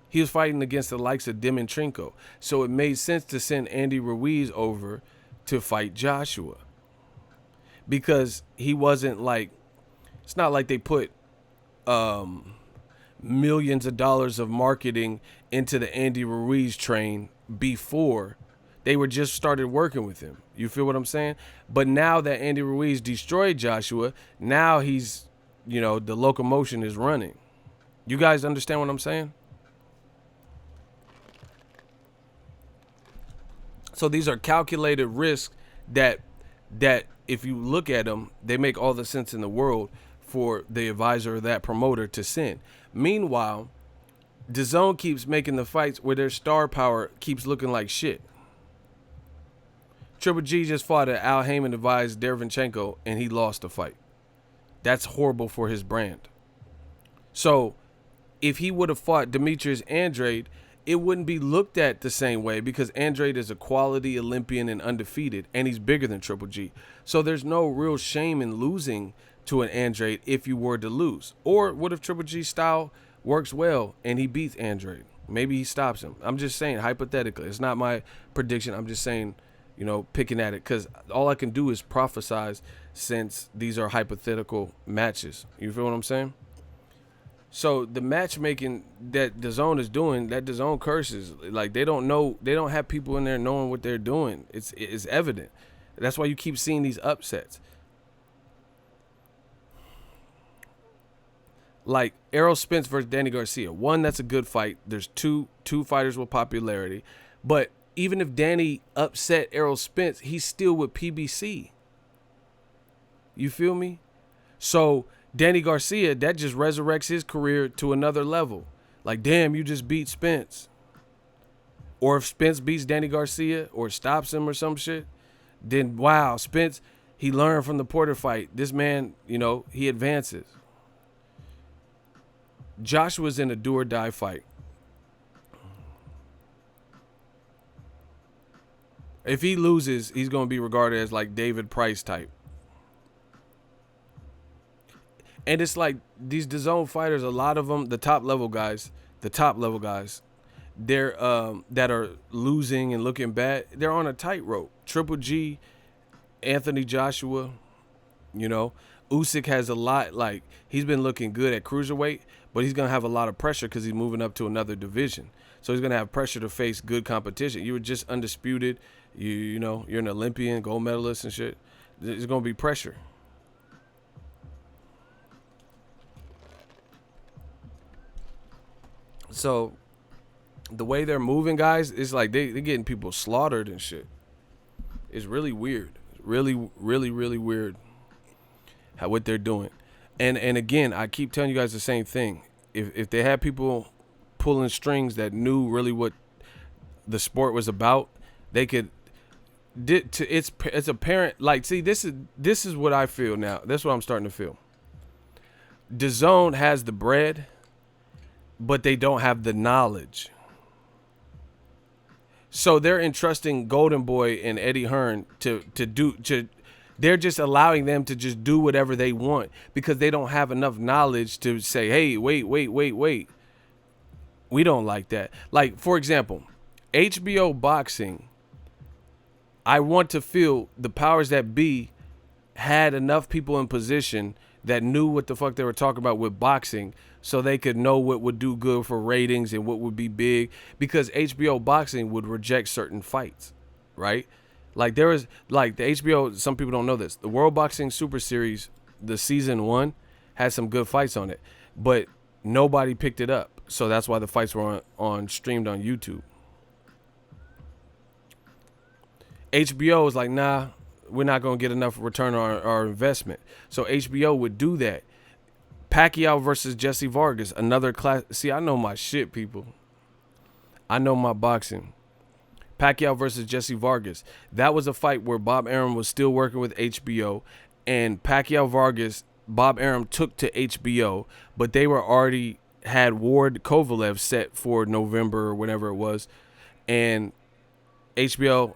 He was fighting against the likes of Dimitrenko. So it made sense to send Andy Ruiz over to fight Joshua, because he wasn't like, it's not like they put millions of dollars of marketing into the Andy Ruiz train before. They were just started working with him. You feel what I'm saying? But now that Andy Ruiz destroyed Joshua, now he's, the locomotion is running. You guys understand what I'm saying? So these are calculated risks that if you look at them, they make all the sense in the world for the advisor or that promoter to send. Meanwhile, DAZN keeps making the fights where their star power keeps looking like shit. Triple G just fought at Al Heyman advised Derevyanchenko, and he lost the fight. That's horrible for his brand. So if he would have fought Demetrius Andrade it wouldn't be looked at the same way because Andrade is a quality Olympian and undefeated, and he's bigger than Triple G. So there's no real shame in losing to an Andrade if you were to lose. Or what if Triple G's style works well and he beats Andrade? Maybe he stops him. I'm just saying, hypothetically. It's not my prediction. I'm just saying, picking at it, because all I can do is prophesize since these are hypothetical matches. You feel what I'm saying? So the matchmaking that Dazn is doing, that Dazn curses, like they don't have people in there knowing what they're doing. It's evident. That's why you keep seeing these upsets. Like Errol Spence versus Danny Garcia. One, that's a good fight. There's two fighters with popularity. But even if Danny upset Errol Spence, he's still with PBC. You feel me? So Danny Garcia, that just resurrects his career to another level. Like, damn, you just beat Spence. Or if Spence beats Danny Garcia or stops him or some shit, then wow, Spence, he learned from the Porter fight. This man, he advances. Joshua's in a do or die fight. If he loses, he's going to be regarded as like David Price type. And it's like these Dazn fighters, a lot of them, the top level guys, they're that are losing and looking bad, they're on a tightrope. Triple G, Anthony Joshua, Usyk has a lot, like he's been looking good at cruiserweight, but he's going to have a lot of pressure because he's moving up to another division. So he's going to have pressure to face good competition. You were just undisputed. You're an Olympian, gold medalist and shit. There's going to be pressure. So the way they're moving, guys, it's like they're getting people slaughtered and shit. It's really weird. Really, really, really weird what they're doing. And again, I keep telling you guys the same thing. If they had people pulling strings that knew really what the sport was about, they could. It's apparent. Like, see, this is what I feel now. That's what I'm starting to feel. DAZN has the bread, but they don't have the knowledge. So they're entrusting Golden Boy and Eddie Hearn to they're just allowing them to just do whatever they want because they don't have enough knowledge to say, hey, wait. We don't like that. Like, for example, HBO Boxing, I want to feel the powers that be had enough people in position that knew what the fuck they were talking about with boxing so they could know what would do good for ratings and what would be big, because HBO Boxing would reject certain fights, right? Like there was, like the HBO, some people don't know this, the World Boxing Super Series, the season 1 had some good fights on it, but nobody picked it up. So that's why the fights were streamed on YouTube. HBO was like, nah, we're not going to get enough return on our investment. So HBO would do that. Pacquiao versus Jesse Vargas, another class. See, I know my shit, people. I know my boxing. Pacquiao versus Jesse Vargas. That was a fight where Bob Arum was still working with HBO, and Pacquiao Vargas, Bob Arum took to HBO, but they were already had Ward Kovalev set for November or whenever it was, and HBO,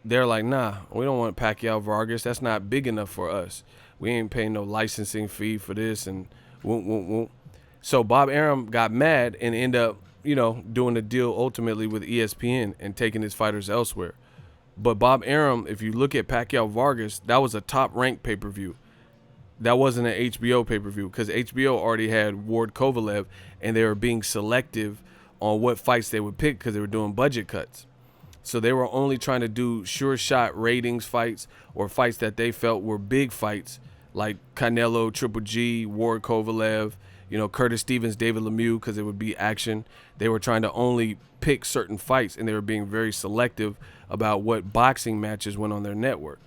they're like, nah, we don't want Pacquiao Vargas. That's not big enough for us. We ain't paying no licensing fee for this, and won't. So Bob Arum got mad and ended up, doing a deal ultimately with ESPN and taking his fighters elsewhere. But Bob Arum, if you look at Pacquiao Vargas, that was a top-ranked pay-per-view. That wasn't an HBO pay-per-view because HBO already had Ward Kovalev, and they were being selective on what fights they would pick because they were doing budget cuts. So they were only trying to do sure shot ratings fights or fights that they felt were big fights, like Canelo, Triple G, Ward Kovalev, Curtis Stevens, David Lemieux, because it would be action. They were trying to only pick certain fights, and they were being very selective about what boxing matches went on their network,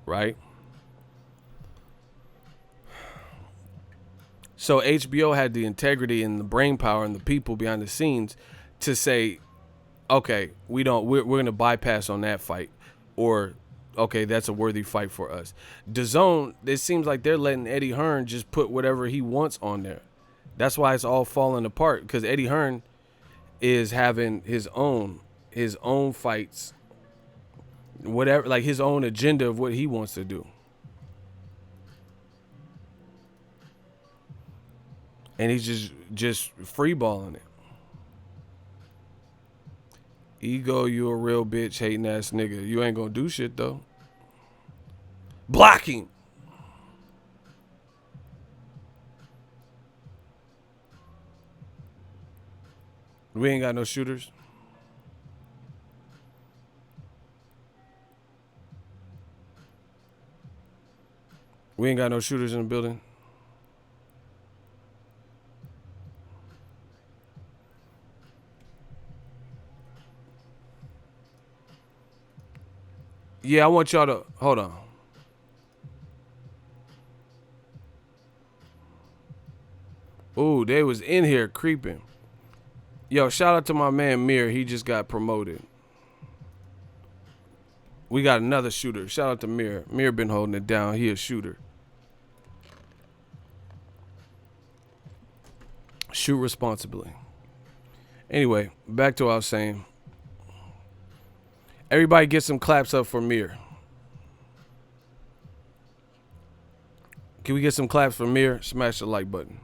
right? So HBO had the integrity and the brain power and the people behind the scenes to say, okay, we're going to bypass on that fight, or okay, that's a worthy fight for us. DAZN, it seems like they're letting Eddie Hearn just put whatever he wants on there. That's why it's all falling apart, because Eddie Hearn, is having his own fights, whatever, like his own agenda of what he wants to do. And he's just free balling it. Ego, you a real bitch, hating ass nigga. You ain't gonna do shit though. Blocking. We ain't got no shooters. We ain't got no shooters in the building. Yeah, I want y'all to hold on. Ooh, they was in here creeping. Yo, shout out to my man Mir. He just got promoted. We got another shooter. Shout out to Mir. Mir been holding it down. He a shooter. Shoot responsibly. Anyway, back to what I was saying. Everybody get some claps up for Mir. Can we get some claps for Mir? Smash the like button.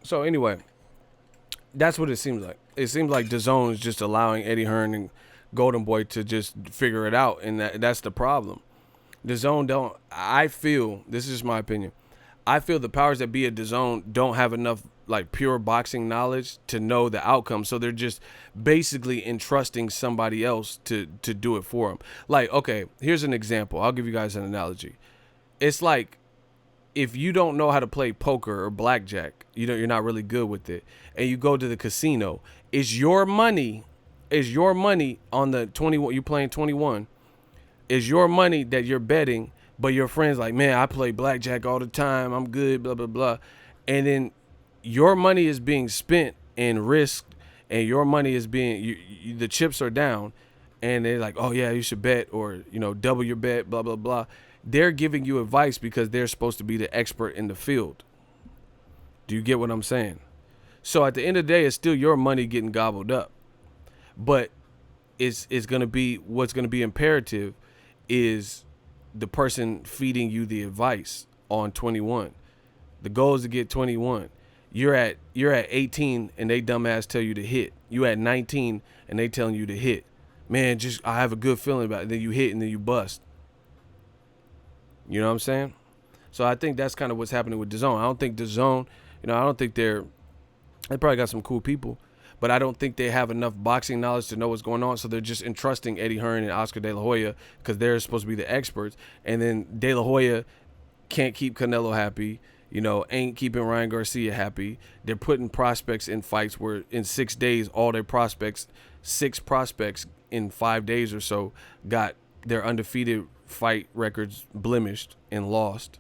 So anyway, that's what it seems like. It seems like Dazn is just allowing Eddie Hearn and Golden Boy to just figure it out, and that's the problem. Dazn don't. I feel, this is my opinion, I feel the powers that be at Dazn don't have enough like pure boxing knowledge to know the outcome, so they're just basically entrusting somebody else to do it for them. Like, okay, here's an example. I'll give you guys an analogy. It's like, if you don't know how to play poker or blackjack, you're not really good with it, and you go to the casino, is your money on the 21, you playing 21, is your money that you're betting, but your friend's like, man, I play blackjack all the time, I'm good, blah, blah, blah. And then your money is being spent and risked, and your money is being, the chips are down, and they're like, oh yeah, you should bet, or, double your bet, blah, blah, blah. They're giving you advice because they're supposed to be the expert in the field. Do you get what I'm saying? So at the end of the day, it's still your money getting gobbled up. But it's going to be, what's going to be imperative is the person feeding you the advice on 21. The goal is to get 21. You're at 18 and they dumbass tell you to hit. You at 19 and they telling you to hit. Man, I have a good feeling about it. Then you hit and then you bust. You know what I'm saying? So I think that's kind of what's happening with Dazn. I don't think Dazn, I don't think they probably got some cool people, but I don't think they have enough boxing knowledge to know what's going on. So they're just entrusting Eddie Hearn and Oscar De La Hoya because they're supposed to be the experts. And then De La Hoya can't keep Canelo happy, ain't keeping Ryan Garcia happy. They're putting prospects in fights where in 6 days, all their prospects, 6 prospects in 5 days or so got their undefeated fight records blemished and lost,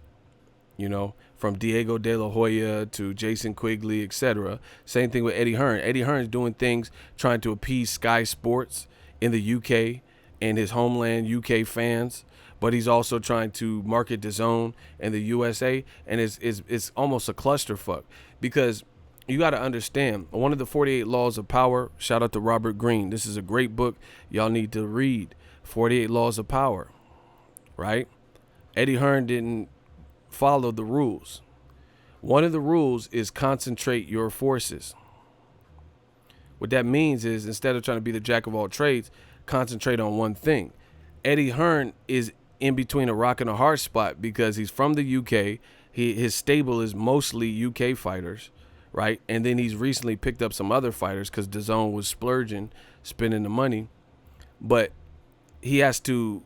from Diego De La Hoya to Jason Quigley, etc. Same thing with Eddie Hearn. Eddie Hearn's doing things trying to appease Sky Sports in the UK and his homeland UK fans, but he's also trying to market Dazn in the USA, and it's almost a clusterfuck because you got to understand one of the 48 Laws of Power. Shout out to Robert Greene. This is a great book y'all need to read. 48 Laws of Power. Right? Eddie Hearn didn't follow the rules. One of the rules is concentrate your forces. What that means is instead of trying to be the jack of all trades, concentrate on one thing. Eddie Hearn is in between a rock and a hard spot because he's from the UK. His stable is mostly UK fighters, right? And then he's recently picked up some other fighters because Dazn was splurging, spending the money. But he has to,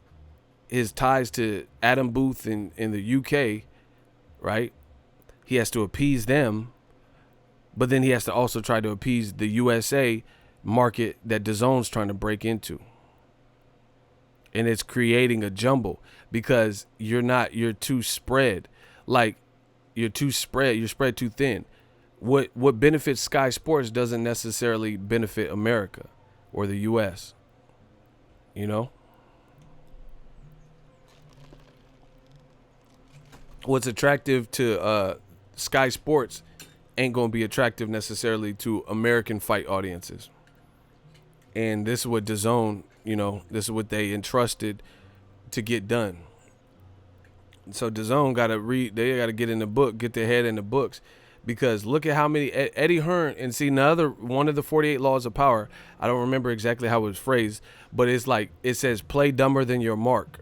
his ties to Adam Booth in the UK, right? He has to appease them, but then he has to also try to appease the USA market that Dazn's trying to break into. And it's creating a jumble because you're too spread. Like, you're spread too thin. What benefits Sky Sports doesn't necessarily benefit America or the US. You know? What's attractive to Sky Sports ain't gonna be attractive necessarily to American fight audiences. And this is what Dazn, this is what they entrusted to get done. So Dazn gotta read, they gotta get in the book, get their head in the books. Because look at how many Eddie Hearn, and see another one of the 48 laws of power. I don't remember exactly how it was phrased, but it's like it says play dumber than your mark.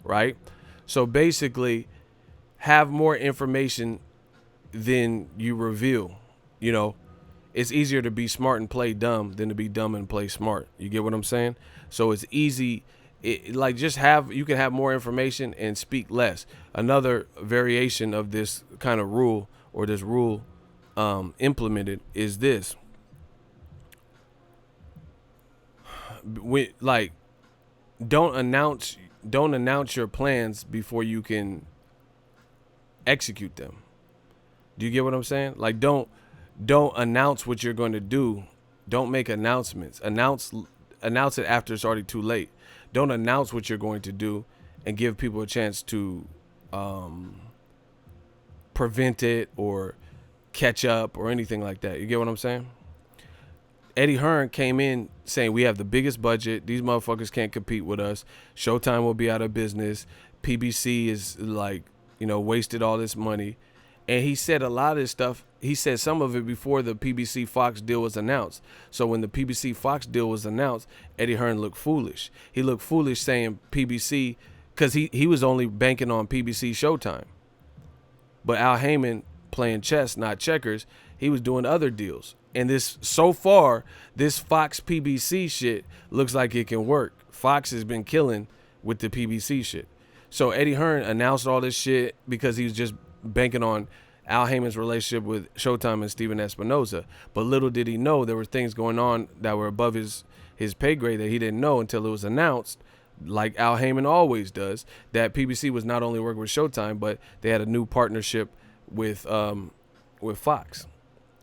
Right? So basically, have more information than you reveal. It's easier to be smart and play dumb than to be dumb and play smart. You get what I'm saying? So it's easy. You can have more information and speak less. Another variation of this kind of rule, or this rule implemented, is this. Don't announce your plans before you can execute them. Do you get what I'm saying? Like, don't announce what you're going to do. Don't make announcements. Announce it after it's already too late. Don't announce what you're going to do and give people a chance to prevent it or catch up or anything like that. You get what I'm saying? Eddie Hearn came in saying we have the biggest budget. These motherfuckers can't compete with us. Showtime will be out of business. PBC is wasted all this money. And he said a lot of this stuff. He said some of it before the PBC Fox deal was announced. So when the PBC Fox deal was announced, Eddie Hearn looked foolish. He looked foolish saying PBC because he was only banking on PBC Showtime. But Al Heyman, playing chess, not checkers, he was doing other deals. And so far, this Fox PBC shit looks like it can work. Fox has been killing with the PBC shit. So Eddie Hearn announced all this shit because he was just banking on Al Heyman's relationship with Showtime and Steven Espinoza. But little did he know there were things going on that were above his pay grade that he didn't know until it was announced, like Al Heyman always does, that PBC was not only working with Showtime, but they had a new partnership with Fox.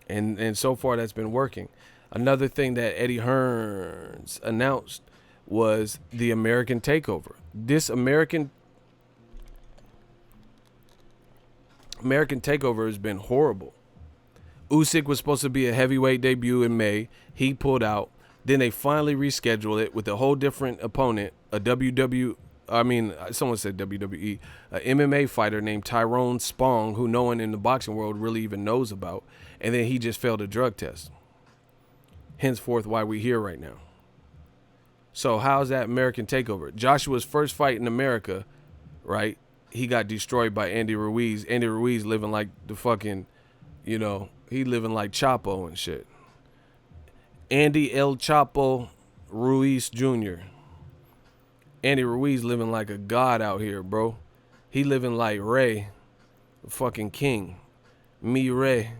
And so far that's been working. Another thing that Eddie Hearns announced was the American takeover. This American takeover has been horrible. Usyk was supposed to be a heavyweight debut in May. He pulled out. Then they finally rescheduled it with a whole different opponent, someone said WWE, an MMA fighter named Tyrone Spong, who no one in the boxing world really even knows about. And then he just failed a drug test. Henceforth, why we're here right now. So how's that American takeover? Joshua's first fight in America, right? He got destroyed by Andy Ruiz. Andy Ruiz living like the fucking, he living like Chapo and shit. Andy El Chapo Ruiz Jr. Andy Ruiz living like a god out here, bro. He living like Ray, the fucking king. Me, Ray.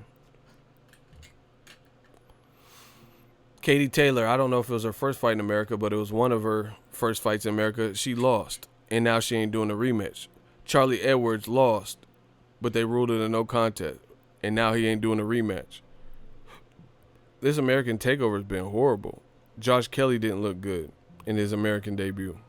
Katie Taylor, I don't know if it was her first fight in America, but it was one of her first fights in America. She lost, and now she ain't doing a rematch. Charlie Edwards lost, but they ruled it a no contest, and now he ain't doing a rematch. This American takeover has been horrible. Josh Kelly didn't look good in his American debut.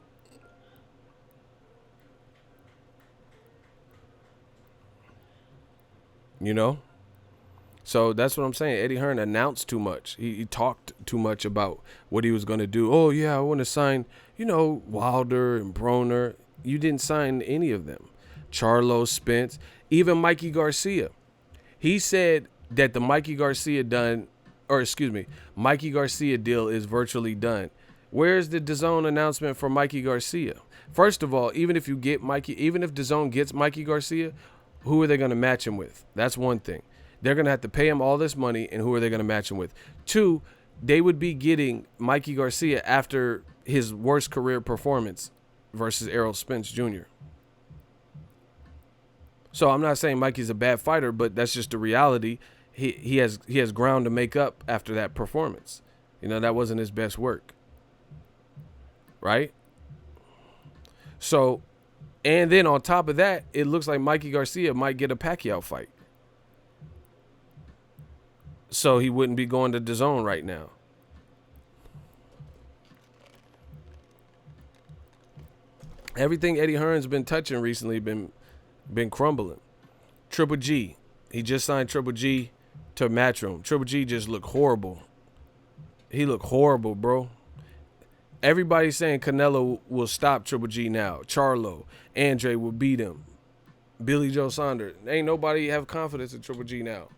So that's what I'm saying. Eddie Hearn announced too much. He talked too much about what he was going to do. Oh, yeah, I want to sign, Wilder and Broner. You didn't sign any of them. Charlo, Spence, even Mikey Garcia. He said that the Mikey Garcia deal is virtually done. Where's the DAZN announcement for Mikey Garcia? First of all, even if DAZN gets Mikey Garcia, who are they going to match him with? That's one thing. They're going to have to pay him all this money, and who are they going to match him with? Two, they would be getting Mikey Garcia after his worst career performance versus Errol Spence Jr. So I'm not saying Mikey's a bad fighter, but that's just the reality. He has ground to make up after that performance. That wasn't his best work. Right? So, and then on top of that, it looks like Mikey Garcia might get a Pacquiao fight. So he wouldn't be going to Dazn right now. Everything Eddie Hearn's been touching recently been crumbling. Triple G, he just signed Triple G to Matchroom. Triple G just looked horrible. He looked horrible, bro. Everybody's saying Canelo will stop Triple G now. Charlo, Andre will beat him. Billy Joe Saunders. Ain't nobody have confidence in Triple G now.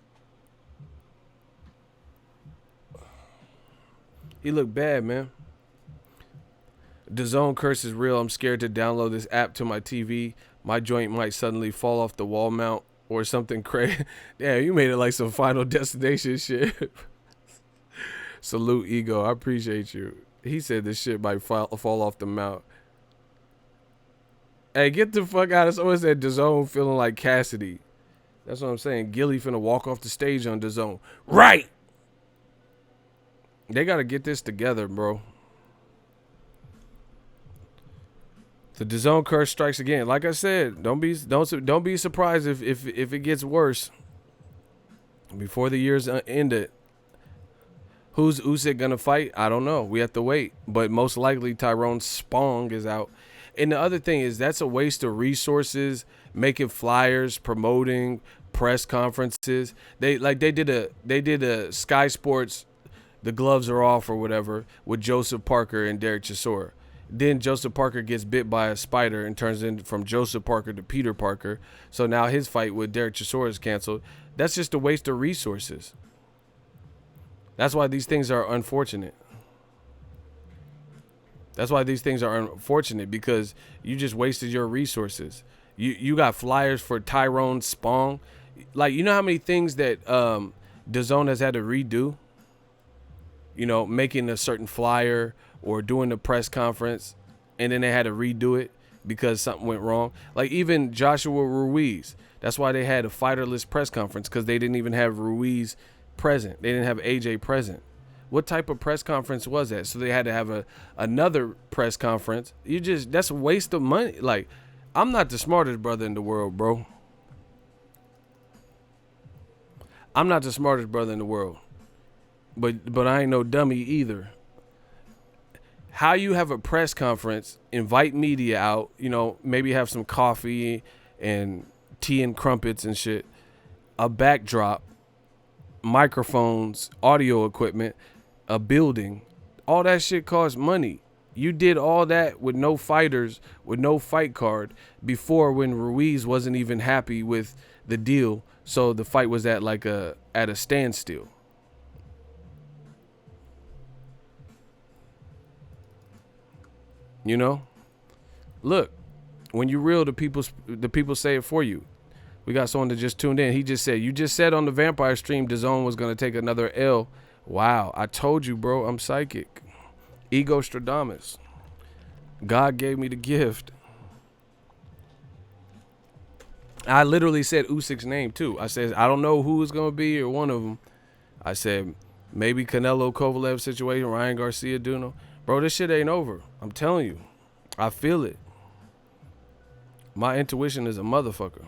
He looked bad, man. Dazn curse is real. I'm scared to download this app to my TV. My joint might suddenly fall off the wall mount or something crazy. Damn, you made it like some Final Destination shit. Salute, Ego. I appreciate you. He said this shit might fall off the mount. Hey, get the fuck out of someone said Dazn feeling like Cassidy. That's what I'm saying. Gilly finna walk off the stage on Dazn. Right! They gotta get this together, bro. The Dazn curse strikes again. Like I said, don't be surprised if it gets worse before the year's ended. Who's Usyk gonna fight? I don't know. We have to wait. But most likely Tyrone Spong is out. And the other thing is that's a waste of resources, making flyers, promoting press conferences. They did a Sky Sports, the gloves are off or whatever, with Joseph Parker and Derek Chisora. Then Joseph Parker gets bit by a spider and turns in from Joseph Parker to Peter Parker. So now his fight with Derek Chisora is canceled. That's just a waste of resources. That's why these things are unfortunate. That's why these things are unfortunate, because you just wasted your resources. You got flyers for Tyrone Spong. Like, you know how many things that Dazn has had to redo? You know, making a certain flyer or doing a press conference, and then they had to redo it because something went wrong. Like even Joshua Ruiz. That's why they had a fighterless press conference, because they didn't even have Ruiz present. They didn't have AJ present. What type of press conference was that? So they had to have another press conference. That's a waste of money. Like, I'm not the smartest brother in the world, bro. I'm not the smartest brother in the world. But I ain't no dummy either. How you have a press conference, invite media out, you know, maybe have some coffee and tea and crumpets and shit, a backdrop, microphones, audio equipment, a building, all that shit costs money. You did all that with no fighters, with no fight card before, when Ruiz wasn't even happy with the deal, so the fight was at a standstill. You know, look, when you real, the people say it for you. We got someone that just tuned in. He just said, you just said on the Vampire stream Dazn was going to take another L. Wow, I told you, bro, I'm psychic. Ego Stradamus. God gave me the gift. I literally said Usyk's name too. I said, I don't know who it's going to be or one of them. I said, maybe Canelo Kovalev situation, Ryan Garcia Duno. Bro, this shit ain't over. I'm telling you. I feel it. My intuition is a motherfucker.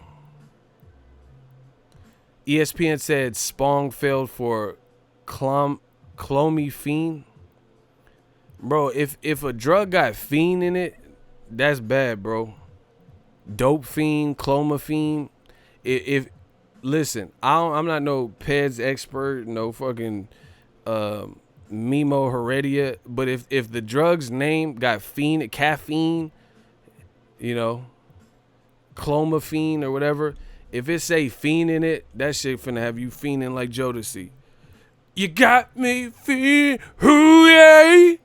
ESPN said Spong failed for clomiphene. Bro, if a drug got fiend in it, that's bad, bro. Dope fiend, clomiphene. If listen, I'm not no PEDS expert, no fucking Mimo Heredia, but if the drug's name got fiend, caffeine, you know, clomiphene or whatever, if it say fiend in it, that shit finna have you fiending like Jodeci. You got me fiend, hooray!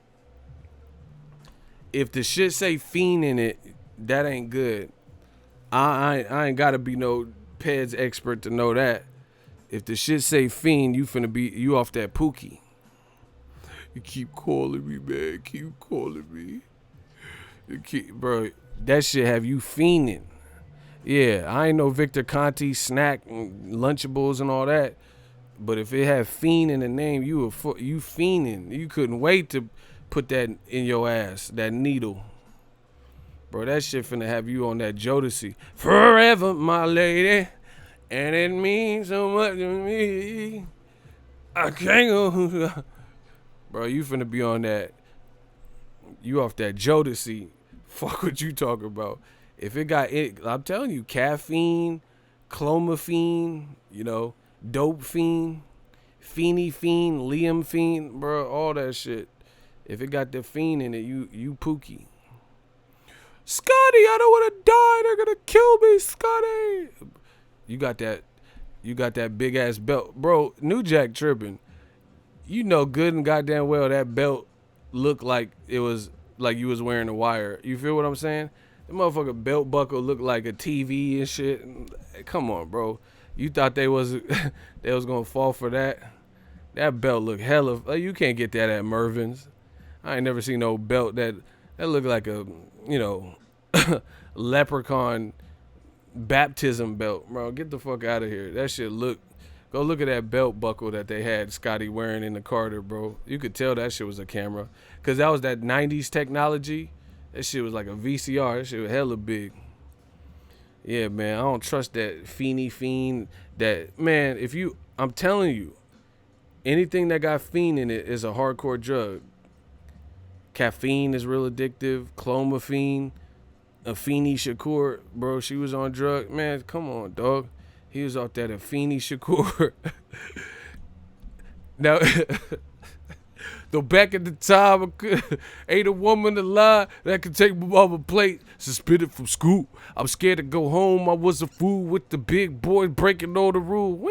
If the shit say fiend in it, that ain't good. I ain't gotta be no PEDS expert to know that. If the shit say fiend, you off that pookie. You keep calling me, man. Keep calling me. Bro, that shit have you fiending. Yeah, I ain't no Victor Conti snack and Lunchables and all that. But if it had fiend in the name, you fiending. You couldn't wait to put that in your ass, that needle. Bro, that shit finna have you on that Jodeci. Forever, my lady. And it means so much to me. I can't. Bro, you finna be on that. You off that Jodeci. Fuck what you talking about. If it got it, I'm telling you, caffeine, clomiphene, dope fiend, Feeny fiend, Liam fiend, bro, all that shit. If it got the fiend in it, you pookie. Scotty, I don't want to die. They're gonna kill me, Scotty. You got that big ass belt, bro. New Jack tripping. You know good and goddamn well that belt looked like it was like you was wearing a wire. You feel what I'm saying? The motherfucker belt buckle looked like a TV and shit. Come on, bro. You thought they was gonna fall for that? That belt look hella. You can't get that at Mervin's. I ain't never seen no belt that look like a leprechaun baptism belt, bro. Get the fuck out of here. That shit Go look at that belt buckle that they had Scotty wearing in the Carter, bro. You could tell that shit was a camera, cause that was that '90s technology. That shit was like a VCR. That shit was hella big. Yeah, man. I don't trust that Feeny fiend. That man. I'm telling you. Anything that got fiend in it is a hardcore drug. Caffeine is real addictive. Clomiphene, Afeni Shakur, bro, she was on drug. Man, come on, dog. He was out there, Afeni Shakur. Now, though back at the time, I ain't a woman alive that could take my mama plate, suspended from school. I'm scared to go home. I was a fool with the big boys breaking all the rules.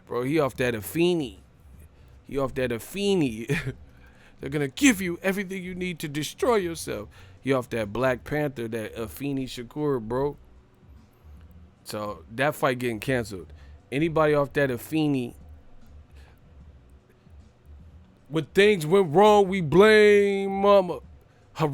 Bro, he off that Afeni. They're gonna give you everything you need to destroy yourself. He off that Black Panther, that Afeni Shakur, bro. So that fight getting canceled. Anybody off that Afeni, when things went wrong, we blame mama. I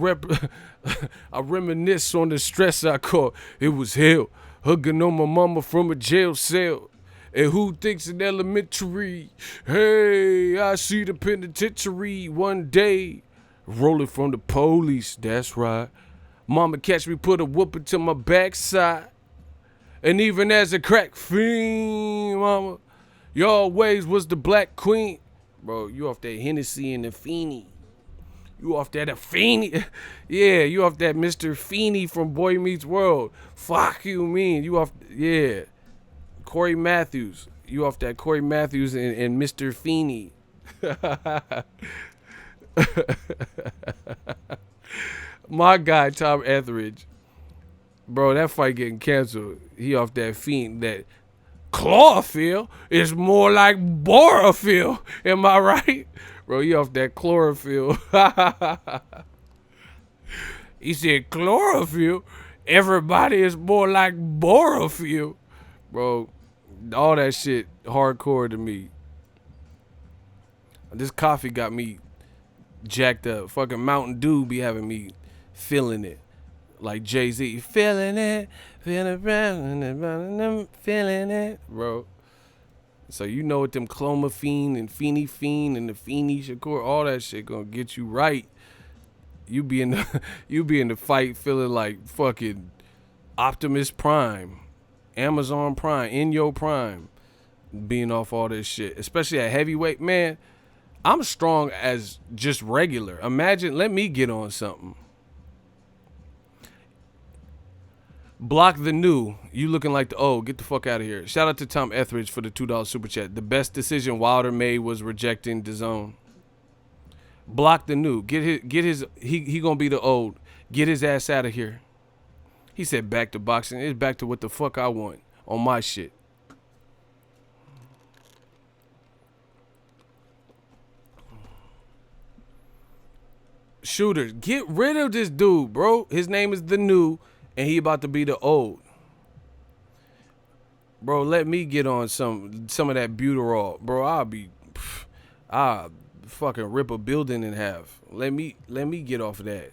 reminisce on the stress I caught. It was hell, hugging on my mama from a jail cell. And who thinks in elementary? Hey, I see the penitentiary one day. Rolling from the police, that's right. Mama catch me, put a whooping to my backside. And even as a crack fiend, mama, you always was the black queen. Bro, you off that Hennessy and the Feeny. You off that Feeny. Yeah, you off that Mr. Feeny from Boy Meets World. Fuck you mean. You off, yeah. Corey Matthews. You off that Corey Matthews and Mr. Feeny. My guy, Tom Etheridge. Bro, that fight getting canceled. He off that fiend. That chlorophyll is more like borophyll. Am I right? Bro, he off that chlorophyll. He said chlorophyll. Everybody is more like borophyll. Bro, all that shit hardcore to me. This coffee got me jacked up. Fucking Mountain Dew be having me feeling it. Like Jay-Z, feeling it, feeling it, bro. So you know what them clomiphene and Feeny fiend and the Feeny Shakur, all that shit gonna get you right. You be in the fight feeling like fucking Optimus Prime, Amazon Prime, in your prime, being off all this shit, especially at heavyweight. Man, I'm strong as just regular. Imagine, let me get on something. Block the new. You looking like the old. Get the fuck out of here. Shout out to Tom Etheridge for the $2 super chat. The best decision Wilder made was rejecting Dazn. Block the new. Get his. He gonna be the old. Get his ass out of here. He said back to boxing. It's back to what the fuck I want on my shit. Shooters, get rid of this dude, bro. His name is the new. And he about to be the old. Bro, let me get on some of that butyrol. Bro, I'll fucking rip a building in half. Let me get off of that.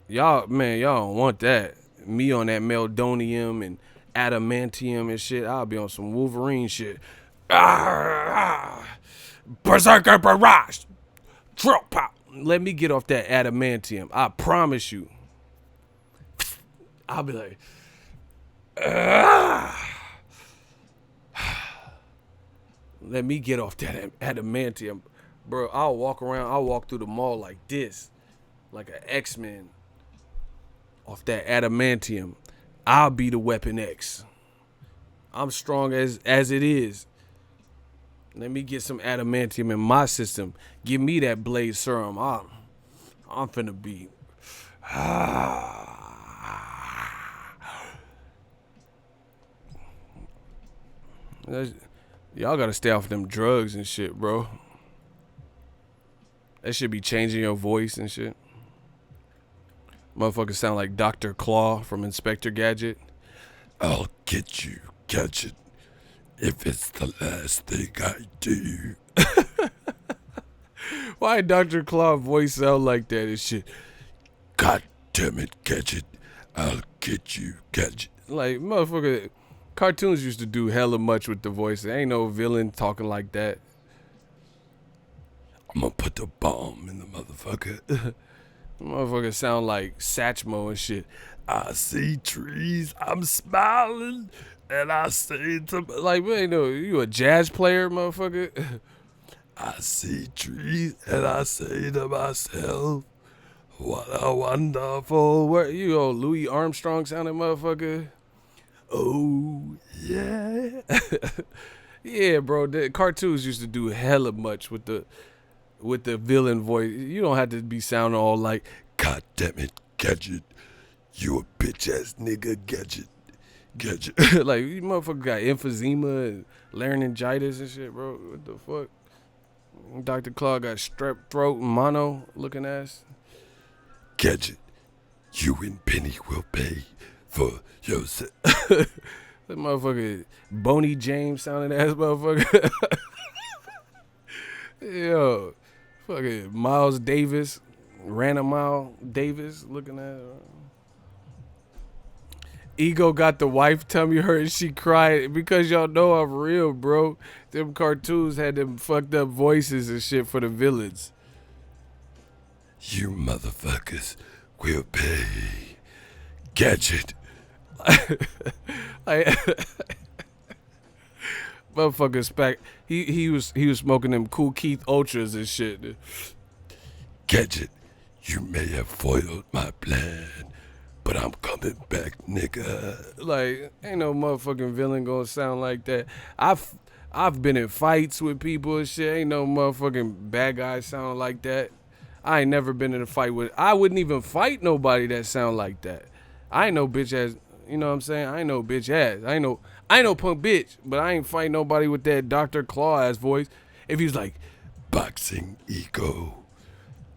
Y'all don't want that. Me on that meldonium and adamantium and shit. I'll be on some Wolverine shit. Berserker barrage. Drop pop. Let me get off that adamantium. I promise you. I'll be like, Let me get off that adamantium. Bro, I'll walk through the mall like this. Like an X-Men. Off that adamantium. I'll be the Weapon X. I'm strong as it is. Let me get some adamantium in my system. Give me that blade serum. I'm finna be. Y'all gotta stay off them drugs and shit, bro. That should be changing your voice and shit. Motherfuckers sound like Dr. Claw from Inspector Gadget. I'll get you, Gadget, if it's the last thing I do. Why Dr. Claw voice sound like that and shit? God damn it, Gadget. I'll get you, Gadget. Like, motherfucker, cartoons used to do hella much with the voice. There ain't no villain talking like that. I'm gonna put the bomb in the motherfucker. Motherfucker sound like Satchmo and shit. I see trees, I'm smiling, and I say to Like, man, no, you a jazz player, motherfucker? I see trees, and I say to myself, what a wonderful world. You old Louis Armstrong sounding motherfucker? Oh, yeah. Yeah, bro, the cartoons used to do hella much with the villain voice. You don't have to be sounding all like, God damn it, Gadget. You a bitch ass nigga, Gadget. Gadget. like, you motherfucker got emphysema and laryngitis and shit, bro. What the fuck? Dr. Claw got strep throat and mono looking ass. Gadget, you and Penny will pay for yourself. That motherfucker, Boney James sounding ass motherfucker. Yo, fucking Miles Davis, Ranamile Davis looking at her. Ego got the wife tummy hurt and she cried because y'all know I'm real, bro. Them cartoons had them fucked up voices and shit for the villains. You motherfuckers will pay. Gadget. Like, motherfucker Spack, he was smoking them Cool Keith Ultras and shit. Gadget, you may have foiled my plan, but I'm coming back, nigga. Like, ain't no motherfucking villain gonna sound like that. I've been in fights with people and shit. Ain't no motherfucking bad guy sound like that. I ain't never been in a fight with. I wouldn't even fight nobody that sound like that. I ain't no bitch ass. You know what I'm saying? I ain't no bitch ass. I ain't no punk bitch. But I ain't fighting nobody with that Dr. Claw ass voice. If he's like, Boxingego,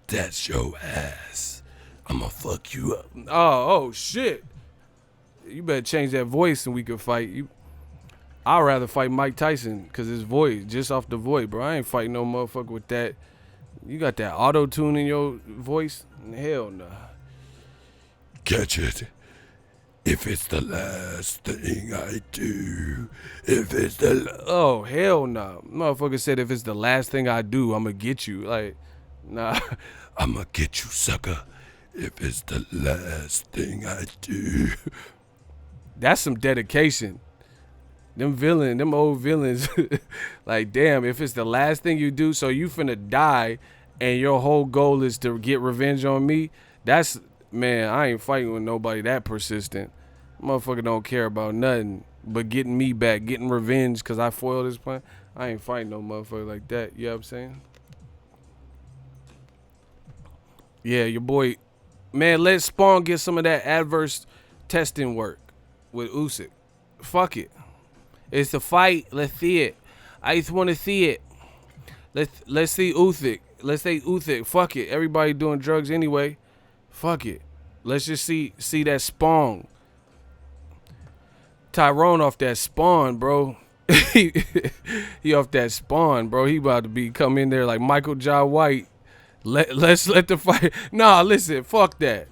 that's your ass. I'ma fuck you up. oh shit, you better change that voice and we could fight. I'd rather fight Mike Tyson because his voice, just off the voice, bro. I ain't fighting no motherfucker with that. You got that auto tune in your voice? Hell nah. Gadget, if it's the last thing I do, if it's the oh hell nah. Motherfucker said if it's the last thing I do, I'ma get you. Like, nah. I'ma get you, sucker. If it's the last thing I do. That's some dedication. Them old villains, like, damn, if it's the last thing you do, so you finna die and your whole goal is to get revenge on me, that's, man, I ain't fighting with nobody that persistent. Motherfucker don't care about nothing but getting me back, getting revenge because I foiled his plan. I ain't fighting no motherfucker like that, you know what I'm saying? Yeah, your boy, man, let Spong get some of that adverse testing work with Usyk. Fuck it. It's a fight. Let's see it. I just want to see it. Let's see Usyk. Let's say Usyk. Fuck it. Everybody doing drugs anyway. Fuck it. Let's just see that Spong. Tyrone off that spawn, bro. he off that spawn, bro. He about to come in there like Michael Jai White. Let's let the fight. Nah, listen. Fuck that.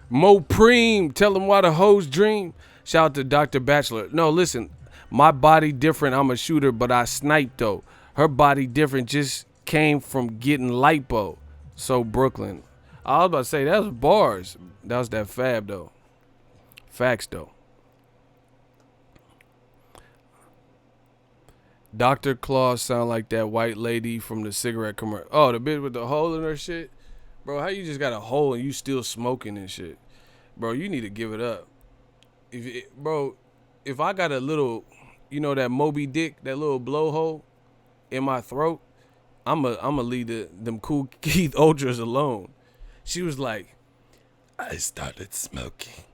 Mo Preem. Tell him why the hoes dream. Shout out to Dr. Bachelor. No, listen, my body different. I'm a shooter, but I sniped, though. Her body different, just came from getting lipo. So, Brooklyn. I was about to say, that was bars. That was that fab, though. Facts, though. Dr. Claus sound like that white lady from the cigarette commercial. Oh, the bitch with the hole in her shit? Bro, how you just got a hole and you still smoking and shit? Bro, you need to give it up. Bro, if I got a little, you know that Moby Dick, that little blowhole in my throat, I'ma leave them cool Keith Ultras alone. She was like, I started smoking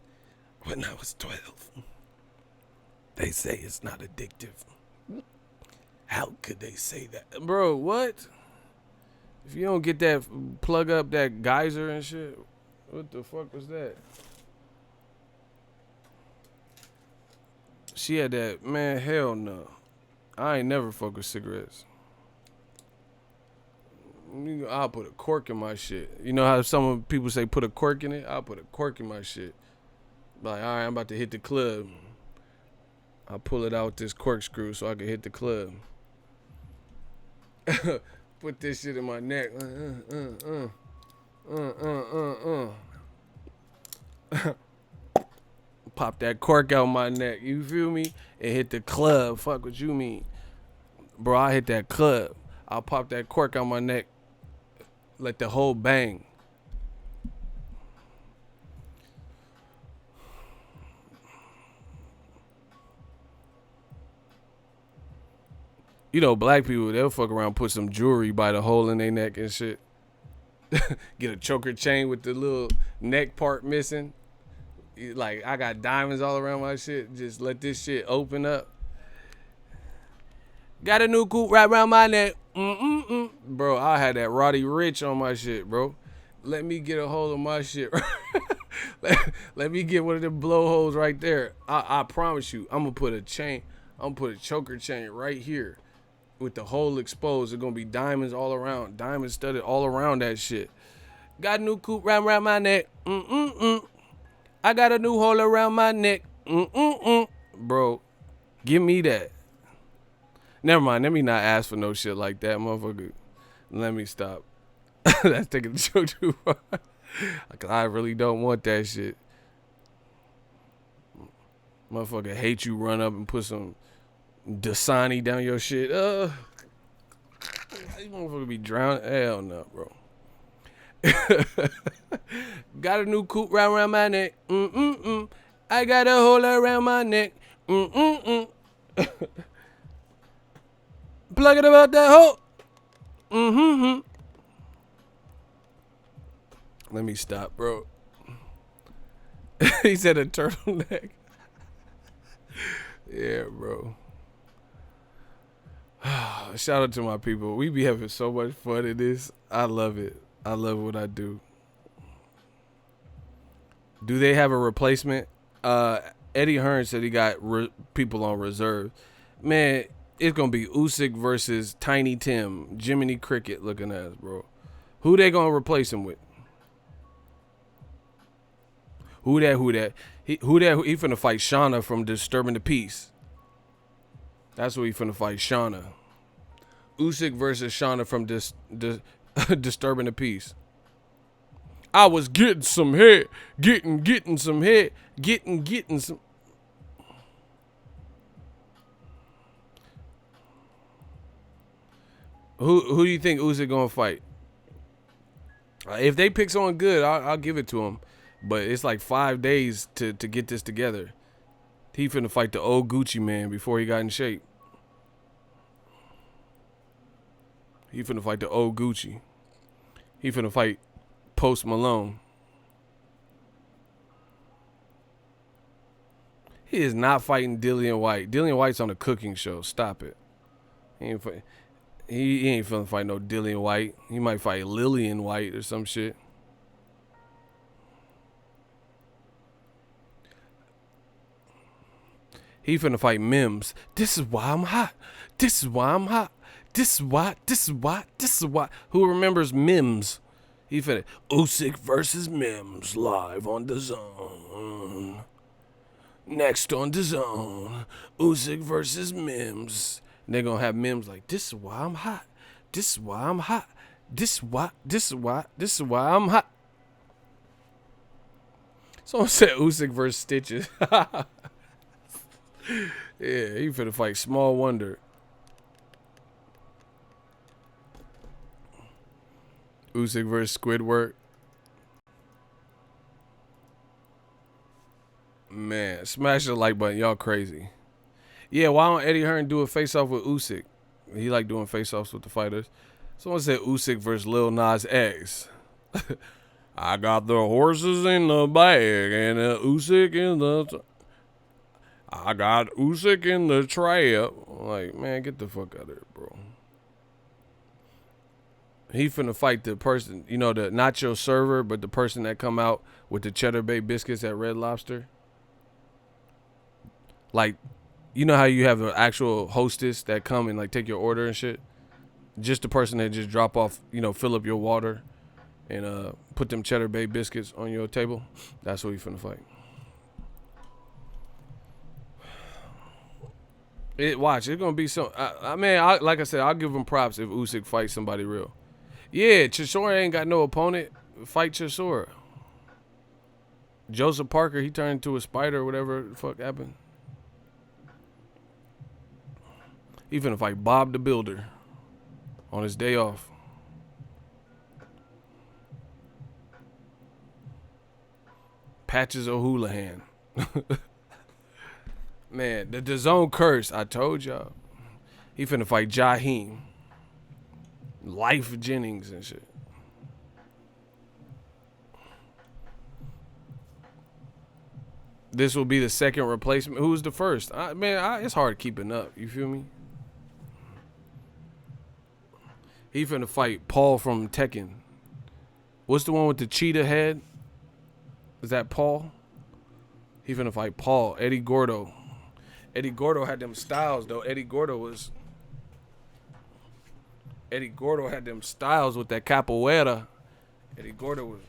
when I was 12. They say it's not addictive. How could they say that? bro, what? If you don't get that, plug up that geyser and shit, what the fuck was that? She had that, man, hell no. I ain't never fuck with cigarettes. I'll put a cork in my shit. You know how some people say put a cork in it? I'll put a cork in my shit. Like, all right, I'm about to hit the club. I'll pull it out with this corkscrew so I can hit the club. Put this shit in my neck. Pop that cork out my neck. You feel me? And hit the club. Fuck what you mean. Bro, I hit that club. I'll pop that cork out my neck. Let the whole bang. You know, black people, they'll fuck around, put some jewelry by the hole in their neck and shit. Get a choker chain with the little neck part missing. Like, I got diamonds all around my shit. Just let this shit open up. Got a new coupe right around my neck. Bro, I had that Roddy Rich on my shit, bro. Let me get a hold of my shit. let me get one of them blowholes right there. I promise you, I'm going to put a chain. I'm going to put a choker chain right here. With the hole exposed, there's gonna be diamonds all around, diamonds studded all around that shit. Got a new coupe right around my neck. I got a new hole around my neck. Bro, give me that. Never mind. Let me not ask for no shit like that, motherfucker. Let me stop. That's taking the show too far. Cause I really don't want that shit. Motherfucker hate you run up and put some Dasani down your shit. You motherfucker be drowning. Hell no, bro. Got a new coupe right around my neck. I got a hole around my neck. Plug it about that hole. Let me stop, bro. He said a turtleneck. Yeah, bro. Shout out to my people. We be having so much fun in this. I love it. I love what I do. Do they have a replacement? Eddie Hearn said he got people on reserve. Man, it's going to be Usyk versus Tiny Tim. Jiminy Cricket looking ass, bro. Who they going to replace him with? Who that? He finna fight Shauna from Disturbing the Peace. That's what he finna fight, Shauna. Usyk versus Shauna from Disturbing the Peace. I was getting some head. Getting some head. Getting some. Who do you think Usyk gonna fight? If they pick someone good, I'll give it to him. But it's like 5 days to get this together. He finna fight the old Gucci man before he got in shape. He finna fight the old Gucci. He finna fight Post Malone. He is not fighting Dillian White. Dillian White's on a cooking show. Stop it. He ain't finna fight no Dillian White. He might fight Lillian White or some shit. He finna fight Mims. This is why I'm hot. This is why I'm hot. This is why. Who remembers Mims? He finna Usyk versus Mims live on Dazn. Next on Dazn, Usyk versus Mims. And they're gonna have Mims like, this is why I'm hot. This is why I'm hot. This is why I'm hot. Someone said Usyk versus Stitches. Yeah, he finna fight Small Wonder. Usyk versus Squidward. Man, smash the like button. Y'all crazy. Yeah, why don't Eddie Hearn do a face-off with Usyk? He like doing face-offs with the fighters. Someone said Usyk versus Lil Nas X. I got the horses in the bag and Usyk in the... I got Usyk in the trap. Like, man, get the fuck out of here, bro. He finna fight the person, you know, not your server, but the person that come out with the Cheddar Bay biscuits at Red Lobster. Like, you know how you have an actual hostess that come and like take your order and shit? Just the person that just drop off, you know, fill up your water and put them Cheddar Bay biscuits on your table. That's what he finna fight. Watch, it's gonna be some. Like I said, I'll give him props if Usyk fights somebody real. Yeah, Chisora ain't got no opponent. Fight Chisora. Joseph Parker, he turned into a spider or whatever the fuck happened. He finna fight Bob the Builder on his day off. Patches O'Houlihan. Man, the Dazn curse, I told y'all. He finna fight Jaheim. Life Jennings and shit. This will be the second replacement. Who's the first? It's hard keeping up. You feel me? He finna fight Paul from Tekken. What's the one with the cheetah head? Is that Paul? He finna fight Paul. Eddie Gordo. Eddie Gordo had them styles, though. Eddie Gordo had them styles with that capoeira. Eddie Gordo was...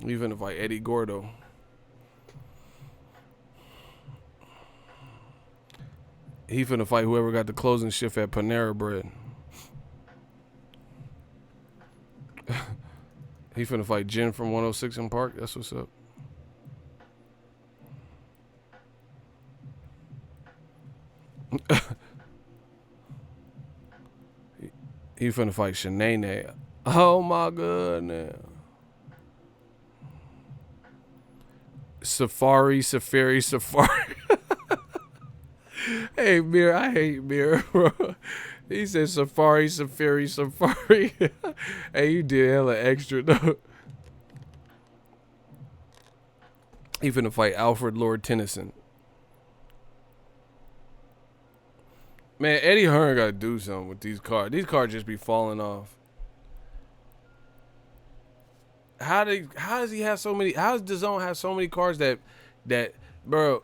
We finna fight Eddie Gordo. He finna fight whoever got the closing shift at Panera Bread. He finna fight Jen from 106 in Park. That's what's up. He finna fight Shanae. Oh my goodness. Safari. Hey, Mir, I hate Mir, bro. He said Safari. Hey, you did hella extra, though. He finna fight Alfred Lord Tennyson. Man, Eddie Hearn gotta do something with these cards. These cards just be falling off. How does he have so many? How does DAZN have so many cards that bro?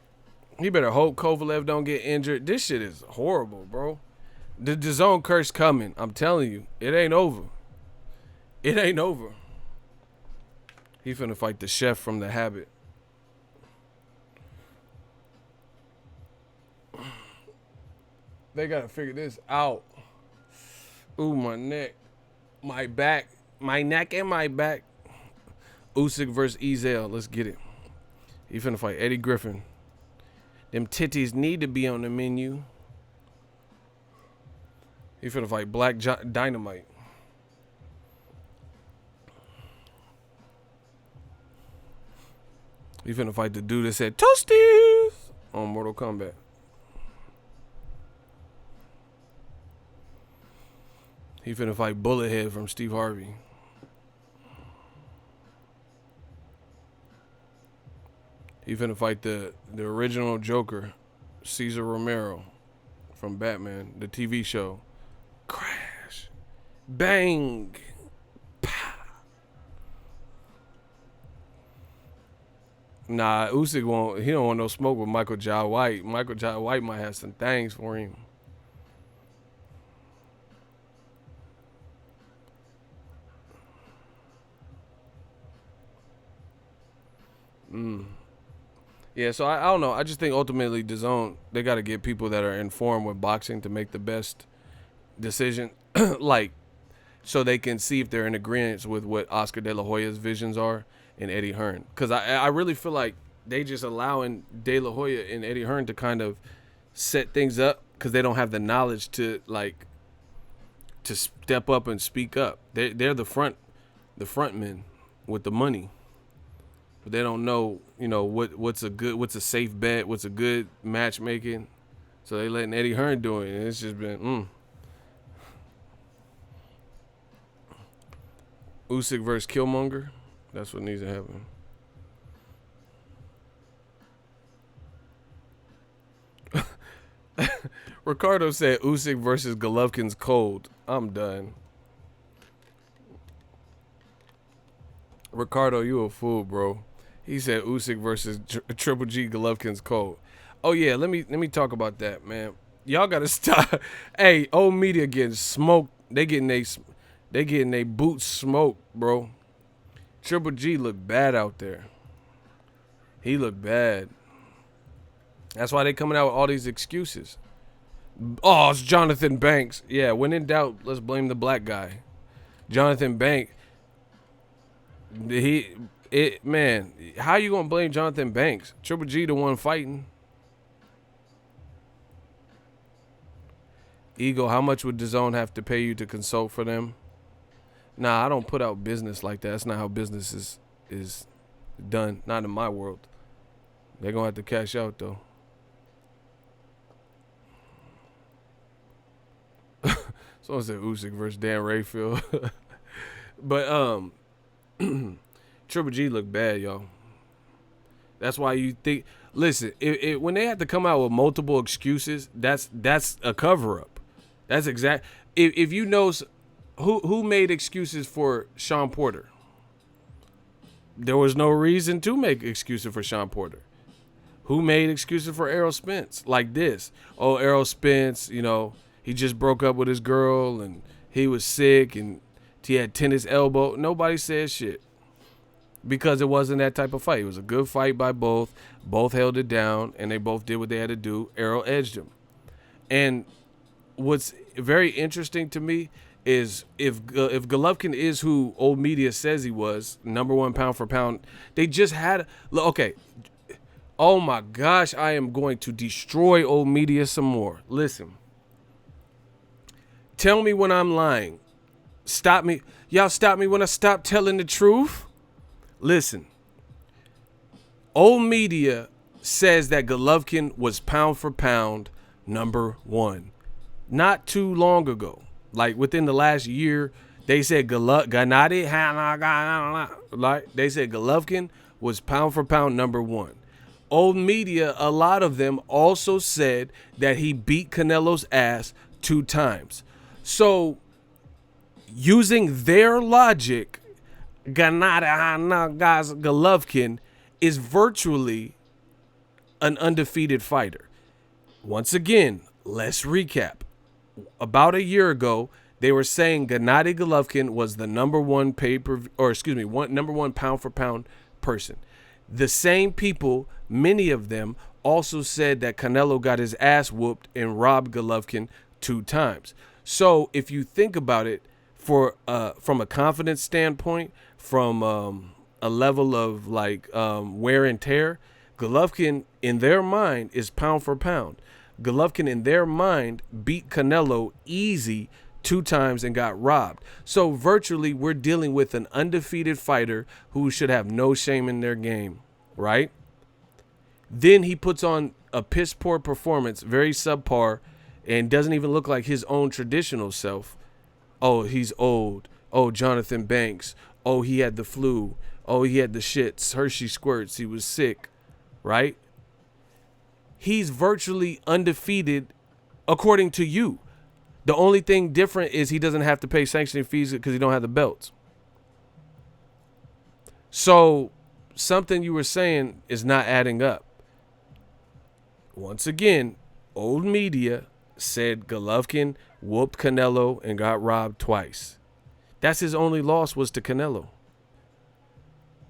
He better hope Kovalev don't get injured. This shit is horrible, bro. The DAZN curse coming. I'm telling you, it ain't over. It ain't over. He finna fight the chef from The Habit. They gotta figure this out. Ooh, my neck, my back, my neck and my back. Usyk versus Ezel. Let's get it. He finna fight Eddie Griffin. Them titties need to be on the menu. He finna fight Black Dynamite. He finna fight the dude that said Toasties on Mortal Kombat. He finna fight Bullethead from Steve Harvey. He finna fight the original Joker, Cesar Romero, from Batman, the TV show. Crash. Bang. Pow. Nah, Usyk won't. He don't want no smoke with Michael Jai White. Michael Jai White might have some things for him. Yeah, so I don't know. I just think ultimately DAZN, they got to get people that are informed with boxing to make the best decision, like, so they can see if they're in agreement with what Oscar De La Hoya's visions are and Eddie Hearn. Because I really feel like they just allowing De La Hoya and Eddie Hearn to kind of set things up because they don't have the knowledge to like to step up and speak up. They're the front men with the money, but they don't know, you know, what's a safe bet, what's a good matchmaking. So they letting Eddie Hearn do it, and it's just been Usyk versus Killmonger. That's what needs to happen. Ricardo said Usyk versus Golovkin's cold. I'm done. Ricardo, you a fool, bro. He said Usyk versus Triple G Golovkin's cold. Oh yeah, let me talk about that, man. Y'all gotta stop. Hey, old media getting smoked. They getting they boots smoked, bro. Triple G look bad out there. He look bad. That's why they coming out with all these excuses. Oh, it's Jonathan Banks. Yeah, when in doubt, let's blame the black guy. Jonathan Banks. Man, how you gonna blame Jonathan Banks? Triple G the one fighting. Ego, how much would Dazn have to pay you to consult for them? Nah, I don't put out business like that. That's not how business is done. Not in my world. They're gonna have to cash out though. Someone said Usyk versus Dan Rayfield. But Triple G look bad, y'all. That's why you think. Listen, when they have to come out with multiple excuses, that's a cover up. That's exact. If you know who made excuses for Sean Porter, there was no reason to make excuses for Sean Porter. Who made excuses for Errol Spence like this? Oh, Errol Spence, you know, he just broke up with his girl and he was sick and he had tennis elbow. Nobody said shit because it wasn't that type of fight. It was a good fight by both. Both held it down and they both did what they had to do. Errol edged him. And what's very interesting to me is if Golovkin is who old media says he was, number one pound for pound, they just had okay. Oh my gosh, I am going to destroy old media some more. Listen. Tell me when I'm lying. Stop me. Y'all stop me when I stop telling the truth. Listen. Old media says that Golovkin was pound for pound number one. Not too long ago. Like within the last year, they said Golovkin was pound for pound number one. Old media, a lot of them also said that he beat Canelo's ass 2 times. So, using their logic, Golovkin is virtually an undefeated fighter. Once again, let's recap. About a year ago, they were saying Gennady Golovkin was the number one number one pound for pound person. The same people, many of them, also said that Canelo got his ass whooped and robbed Golovkin 2 times. So if you think about it, from a confidence standpoint, from a level of like wear and tear, Golovkin in their mind is pound for pound. Golovkin in their mind beat Canelo easy 2 times and got robbed. So virtually we're dealing with an undefeated fighter who should have no shame in their game, right? Then he puts on a piss poor performance, very subpar, and doesn't even look like his own traditional self. Oh, he's old. Oh, Jonathan Banks. Oh, he had the flu. Oh, he had the shits, Hershey squirts. He was sick, right? He's virtually undefeated according to you. The only thing different is he doesn't have to pay sanctioning fees because he don't have the belts. So something you were saying is not adding up. Once again, old media said Golovkin whooped Canelo and got robbed twice. That's his only loss was to Canelo.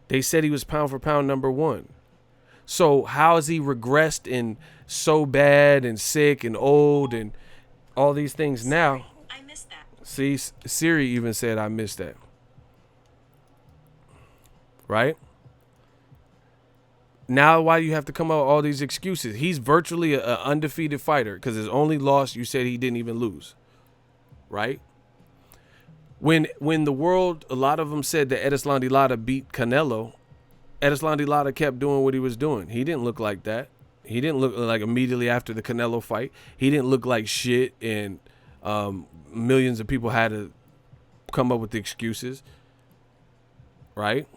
They said he was pound for pound number one. So how has he regressed and so bad and sick and old and all these things now? I missed that. See, Siri even said I missed that. Right? Now, why do you have to come up with all these excuses? He's virtually an undefeated fighter because his only loss, you said he didn't even lose, right? When the world, a lot of them said that Erislandy Lara beat Canelo, Erislandy Lara kept doing what he was doing. He didn't look like that. He didn't look like immediately after the Canelo fight. He didn't look like shit, and millions of people had to come up with the excuses, right?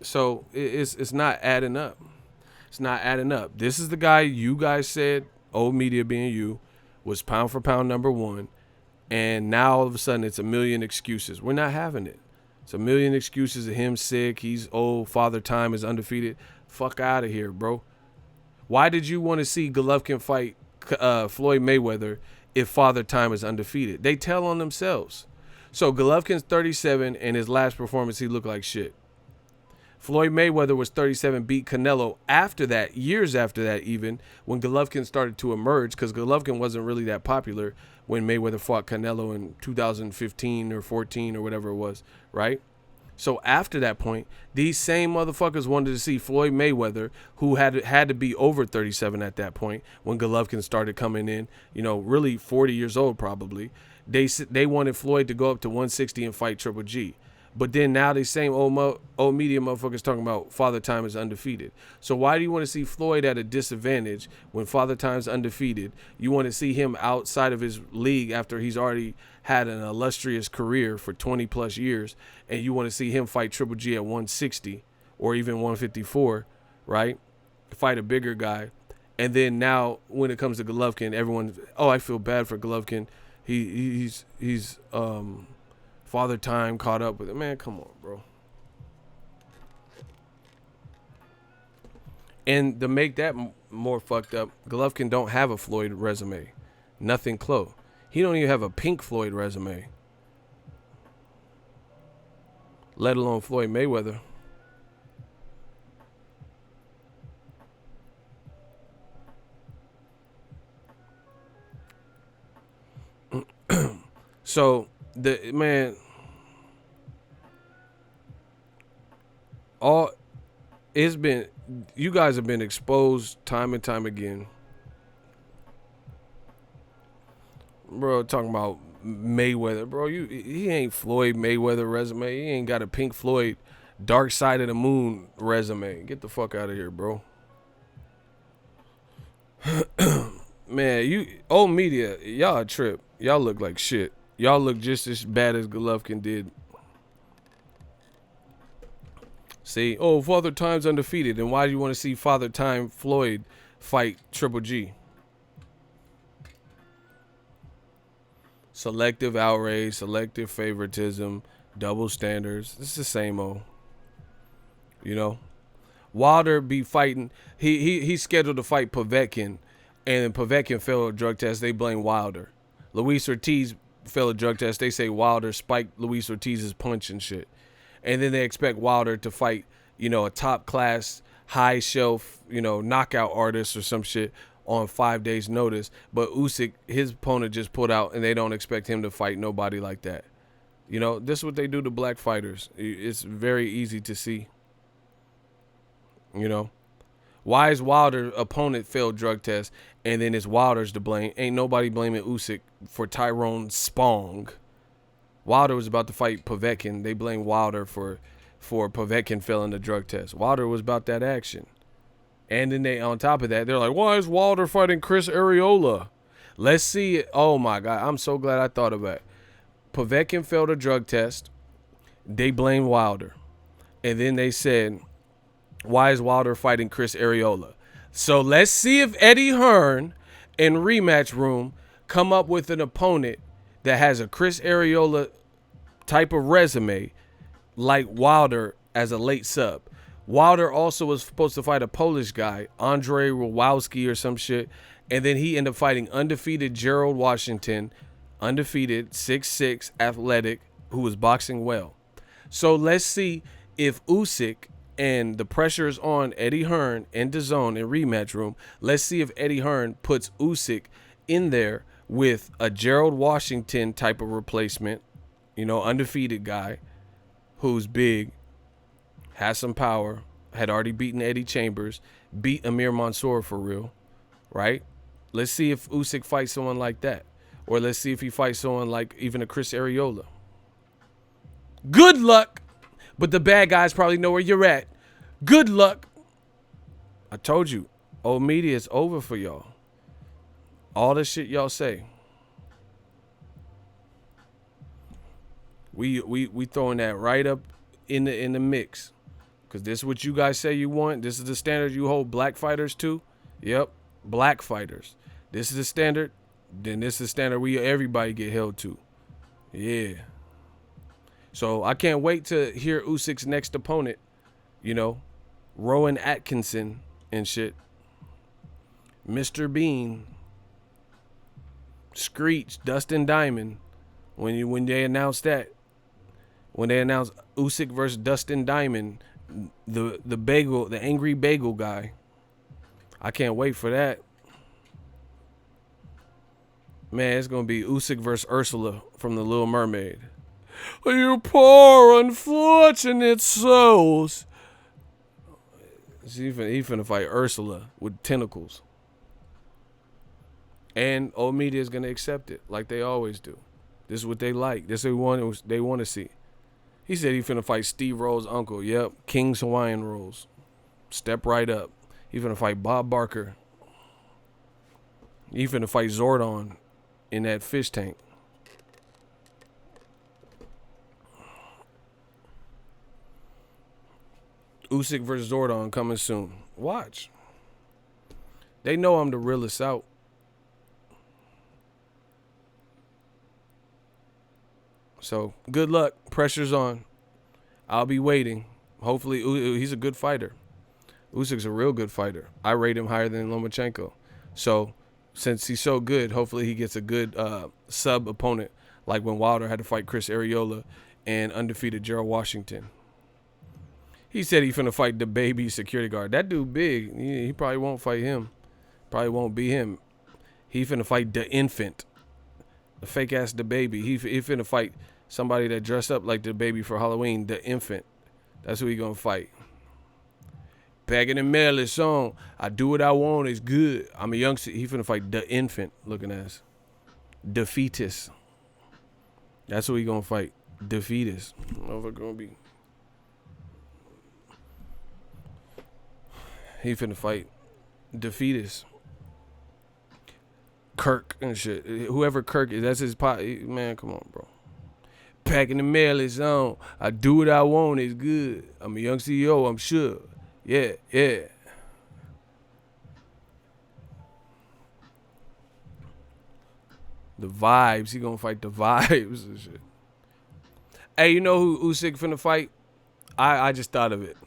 So it's not adding up. It's not adding up. This is the guy you guys said, old media being you, was pound for pound #1. And now all of a sudden it's a million excuses. We're not having it. It's a million excuses of him sick. He's old. Father Time is undefeated. Fuck out of here, bro. Why did you want to see Golovkin fight Floyd Mayweather if Father Time is undefeated? They tell on themselves. So Golovkin's 37, and his last performance, he looked like shit. Floyd Mayweather was 37, beat Canelo after that, years after that even, when Golovkin started to emerge, because Golovkin wasn't really that popular when Mayweather fought Canelo in 2015 or 14 or whatever it was, right? So after that point, these same motherfuckers wanted to see Floyd Mayweather, who had to be over 37 at that point when Golovkin started coming in, really 40 years old probably. They wanted Floyd to go up to 160 and fight Triple G. But then now these same old media motherfuckers talking about Father Time is undefeated. So why do you want to see Floyd at a disadvantage when Father Time's undefeated? You want to see him outside of his league after he's already had an illustrious career for 20 plus years, and you want to see him fight Triple G at 160 or even 154, right? Fight a bigger guy. And then now when it comes to Golovkin, everyone, I feel bad for Golovkin. He's Father Time caught up with it. Man, come on, bro. And to make that more fucked up, Golovkin don't have a Floyd resume. Nothing close. He don't even have a Pink Floyd resume. Let alone Floyd Mayweather. So, you guys have been exposed time and time again. Bro, talking about Mayweather, bro, he ain't Floyd Mayweather resume. He ain't got a Pink Floyd Dark Side of the Moon resume. Get the fuck out of here, bro. Man, you old media, y'all a trip. Y'all look like shit. Y'all look just as bad as Golovkin did. See, Father Time's undefeated. And why do you want to see Father Time Floyd fight Triple G? Selective outrage, selective favoritism, double standards. It's the same old. Wilder be fighting. He's scheduled to fight Povetkin, and Povetkin failed a drug test. They blame Wilder. Luis Ortiz failed a drug test. They say Wilder spiked Luis Ortiz's punch and shit. And then they expect Wilder to fight, a top class, high shelf, knockout artist or some shit on 5 days notice. But Usyk, his opponent just pulled out, and they don't expect him to fight nobody like that. This is what they do to black fighters. It's very easy to see. Why is Wilder's opponent failed drug test, and then it's Wilder's to blame? Ain't nobody blaming Usyk for Tyrone Spong. Wilder was about to fight Povetkin. They blame Wilder for Povetkin failing the drug test. Wilder was about that action. And then on top of that, they're like, why is Wilder fighting Chris Arreola? Let's see it. Oh my God, I'm so glad I thought of that. Povetkin failed a drug test. They blame Wilder. And then they said, why is Wilder fighting Chris Arreola? So let's see if Eddie Hearn in rematch room come up with an opponent that has a Chris Arreola type of resume like Wilder as a late sub. Wilder also was supposed to fight a Polish guy, Andrzej Rowalski or some shit, and then he ended up fighting undefeated Gerald Washington, undefeated, 6'6", athletic, who was boxing well. So let's see if Usyk, and the pressure is on Eddie Hearn and Dazn in rematch room. Let's see if Eddie Hearn puts Usyk in there with a Gerald Washington type of replacement, undefeated guy who's big, has some power, had already beaten Eddie Chambers, beat Amir Mansour for real, right? Let's see if Usyk fights someone like that. Or let's see if he fights someone like even a Chris Arreola. Good luck, but the bad guys probably know where you're at. Good luck. I told you, old media is over for y'all. All the shit y'all say. We throwing that right up in the mix. Cause this is what you guys say you want. This is the standard you hold black fighters to. Yep, black fighters. This is the standard. Then this is the standard everybody get held to. Yeah. So I can't wait to hear Usyk's next opponent. You know, Rowan Atkinson and shit. Mr. Bean. Screech, Dustin Diamond. When they announced that. When they announced Usyk versus Dustin Diamond, the bagel, the angry bagel guy. I can't wait for that. Man, it's gonna be Usyk versus Ursula from The Little Mermaid. You poor unfortunate souls. He finna fight Ursula with tentacles. And old media is gonna accept it like they always do. This is what they like. This is what they want to see. He said he finna fight Steve Rolls' uncle. Yep, King's Hawaiian Rolls. Step right up. He finna fight Bob Barker. He finna fight Zordon in that fish tank. Usyk versus Zordon coming soon. Watch. They know I'm the realest out. So, good luck. Pressure's on. I'll be waiting. Hopefully, he's a good fighter. Usyk's a real good fighter. I rate him higher than Lomachenko. So, since he's so good, hopefully he gets a good sub opponent, like when Wilder had to fight Chris Arreola and undefeated Gerald Washington. He said he's finna fight the baby security guard. That dude big. He probably won't fight him. Probably won't be him. He finna fight the infant. The fake ass the baby. He finna fight somebody that dressed up like the baby for Halloween, the infant. That's who he gonna fight. Packing the mail is on. I do what I want. It's good. I'm a youngster. He finna fight the infant looking ass. The fetus. That's who he gonna fight. The fetus. Over gonna be. He finna fight the fetus. Kirk and shit. Whoever Kirk is, that's his pot. Man, come on, bro. Packing the mail is on. I do what I want. It's good. I'm a young CEO. I'm sure. Yeah, yeah. The vibes. He gonna fight the vibes and shit. Hey, you know who Usyk finna fight? I just thought of it.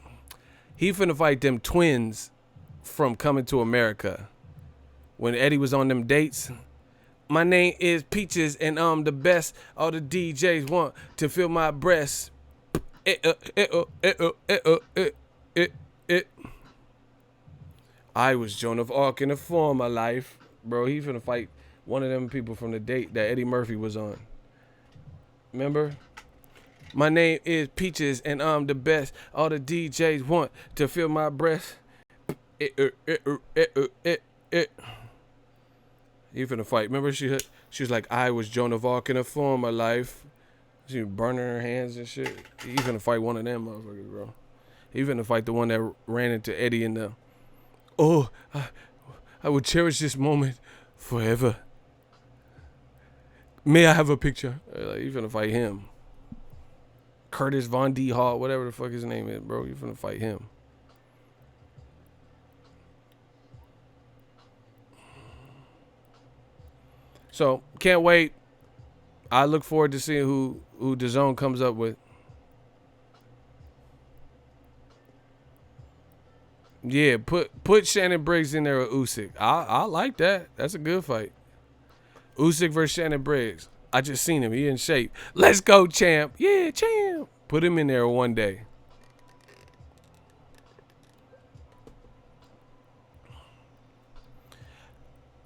He finna fight them twins from Coming to America. When Eddie was on them dates. My name is Peaches and I'm the best. All the DJs want to feel my breasts. I was Joan of Arc in a former life. Bro, he finna fight one of them people from the date that Eddie Murphy was on. Remember? My name is Peaches and I'm the best. All the DJs want to feel my breasts. He finna fight. Remember she was like, I was Joan of Arc in a former life. She was burning her hands and shit. He finna fight one of them motherfuckers, bro. He finna fight the one that ran into Eddie in the, I would cherish this moment forever. May I have a picture? Like, he finna fight him. Curtis Von D. Hall, whatever the fuck his name is, bro. You finna fight him. So, can't wait. I look forward to seeing who Dazn comes up with. Yeah, put Shannon Briggs in there with Usyk. I like that. That's a good fight. Usyk versus Shannon Briggs. I just seen him. He in shape. Let's go, champ. Yeah, champ. Put him in there one day.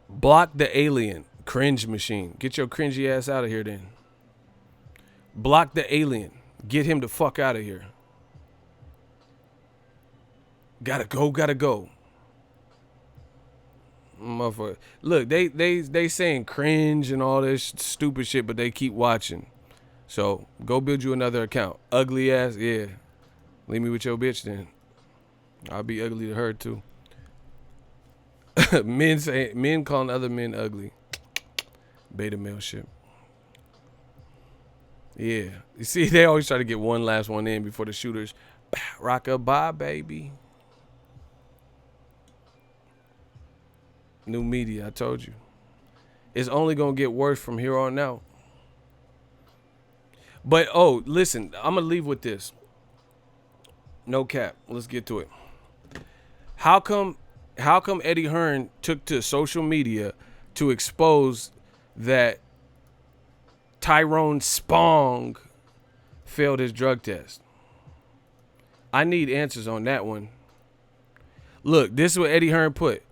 Block the alien. Cringe machine. Get your cringy ass out of here then. Block the alien. Get him the fuck out of here. Gotta go. Motherfucker. Look, they saying cringe and all this stupid shit, but they keep watching. So go build you another account. Ugly ass, yeah. Leave me with your bitch then. I'll be ugly to her too. Men calling other men ugly. Beta male shit. Yeah. You see, they always try to get one last one in before the shooters. Rock a bye, baby. New media, I told you. It's only going to get worse from here on out. But, oh, listen, I'm going to leave with this. No cap. Let's get to it. How come Eddie Hearn took to social media to expose that Tyrone Spong failed his drug test? I need answers on that one. Look, this is what Eddie Hearn put.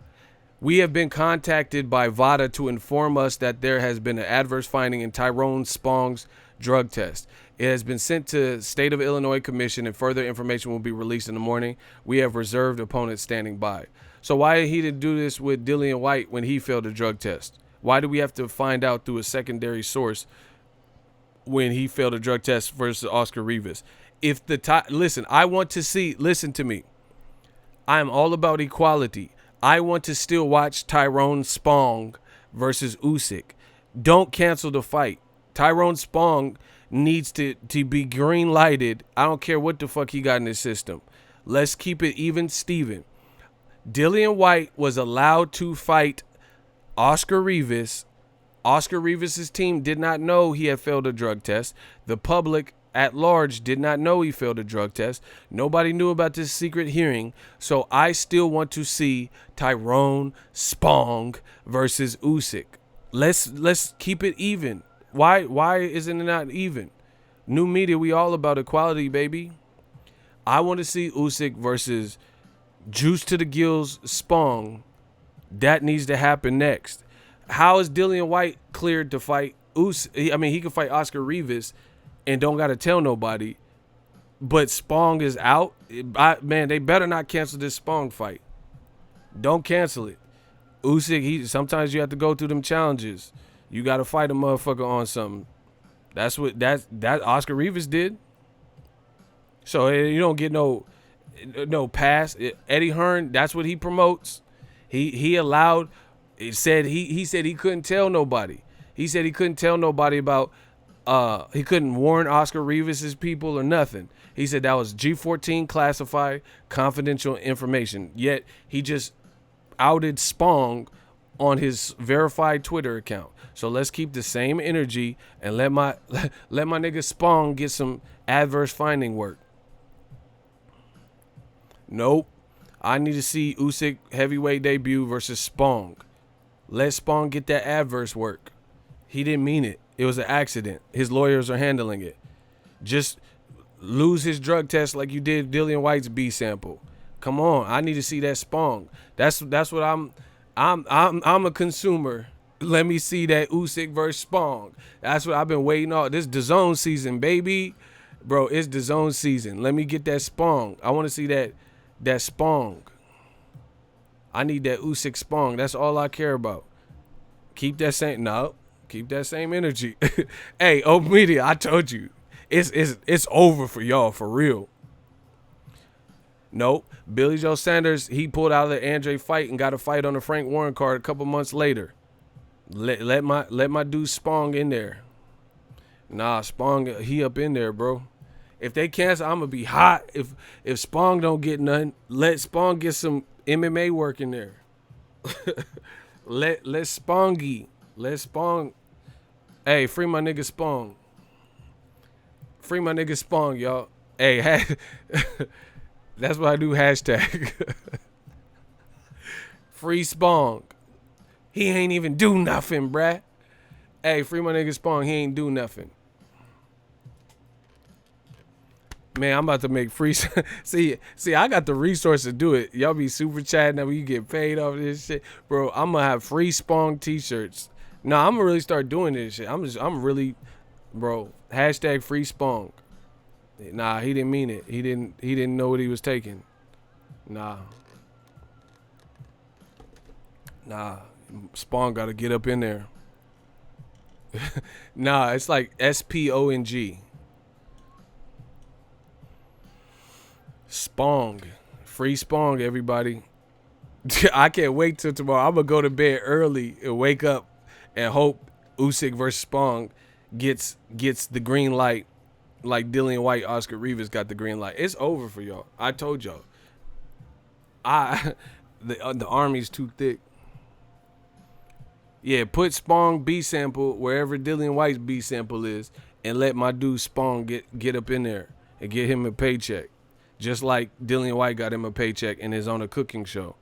We have been contacted by Vada to inform us that there has been an adverse finding in Tyrone Spong's drug test. It has been sent to State of Illinois Commission and further information will be released in the morning. We have reserved opponents standing by. So why he didn't do this with Dillian White when he failed a drug test? Why do we have to find out through a secondary source when he failed a drug test versus Oscar Rivas? If the listen, I want to see, listen to me. I am all about equality. I want to still watch Tyrone Spong versus Usyk. Don't cancel the fight. Tyrone Spong needs to be green lighted. I don't care what the fuck he got in his system. Let's keep it even Steven. Dillian White was allowed to fight Oscar Rivas. Oscar Rivas' team did not know he had failed a drug test. The public at large did not know he failed a drug test. Nobody knew about this secret hearing. So I still want to see Tyrone Spong versus Usyk. Let's keep it even. Why isn't it not even? New media, we all about equality, baby. I want to see Usyk versus Juice to the Gills Spong. That needs to happen next. How is Dillian White cleared to fight Usyk? I mean, he can fight Oscar Rivas and don't got to tell nobody. But Spong is out. Man, they better not cancel this Spong fight. Don't cancel it. Usyk, sometimes you have to go through them challenges. You got to fight a motherfucker on something. That's what that Oscar Rivas did. So you don't get no pass. Eddie Hearn, that's what he promotes. He allowed. It said he said he couldn't tell nobody. He said he couldn't tell nobody about. He couldn't warn Oscar Rivas' people or nothing. He said that was G14 classified confidential information. Yet he just outed Spong on his verified Twitter account. So let's keep the same energy and let my nigga Spong get some adverse finding work. Nope. I need to see Usyk heavyweight debut versus Spong. Let Spong get that adverse work. He didn't mean it. It was an accident. His lawyers are handling it. Just lose his drug test like you did Dillian White's B sample. Come on, I need to see that Spong. That's what I'm a consumer. Let me see that Usyk versus Spong. That's what I've been waiting on. This Dazn season, baby. Bro, it's Dazn season. Let me get that Spong. I want to see that Spong. I need that Usyk Spong. That's all I care about. Keep that same energy. Hey, Open Media, I told you. It's over for y'all, for real. Nope. Billy Joe Sanders, he pulled out of the Andre fight and got a fight on the Frank Warren card a couple months later. Let my dude Spong in there. Nah, Spong, he up in there, bro. If they cancel, I'm gonna be hot. If Spong don't get nothing, let Spong get some MMA work in there. let Spongy. Let Spong. Hey, free my nigga Spong. Free my nigga Spong, y'all. Hey, that's what I do, hashtag. Free Spong. He ain't even do nothing, bruh. Hey, free my nigga Spong. He ain't do nothing. Man, I'm about to make free. See, I got the resources to do it. Y'all be super chatting that you get paid off this shit. Bro, I'm going to have free Spong t-shirts. Nah, I'm going to really start doing this shit. I'm really, bro, hashtag free Spong. Nah, he didn't mean it. He didn't know what he was taking. Nah. Spong got to get up in there. Nah, it's like Spong. Spong. Free Spong, everybody. I can't wait till tomorrow. I'm going to go to bed early and wake up and hope Usyk versus Spong gets the green light like Dillian White, Oscar Rivas got the green light. It's over for y'all. I told y'all. The army's too thick. Yeah, put Spong B sample wherever Dillian White's B sample is and let my dude Spong get up in there and get him a paycheck. Just like Dillian White got him a paycheck and is on a cooking show.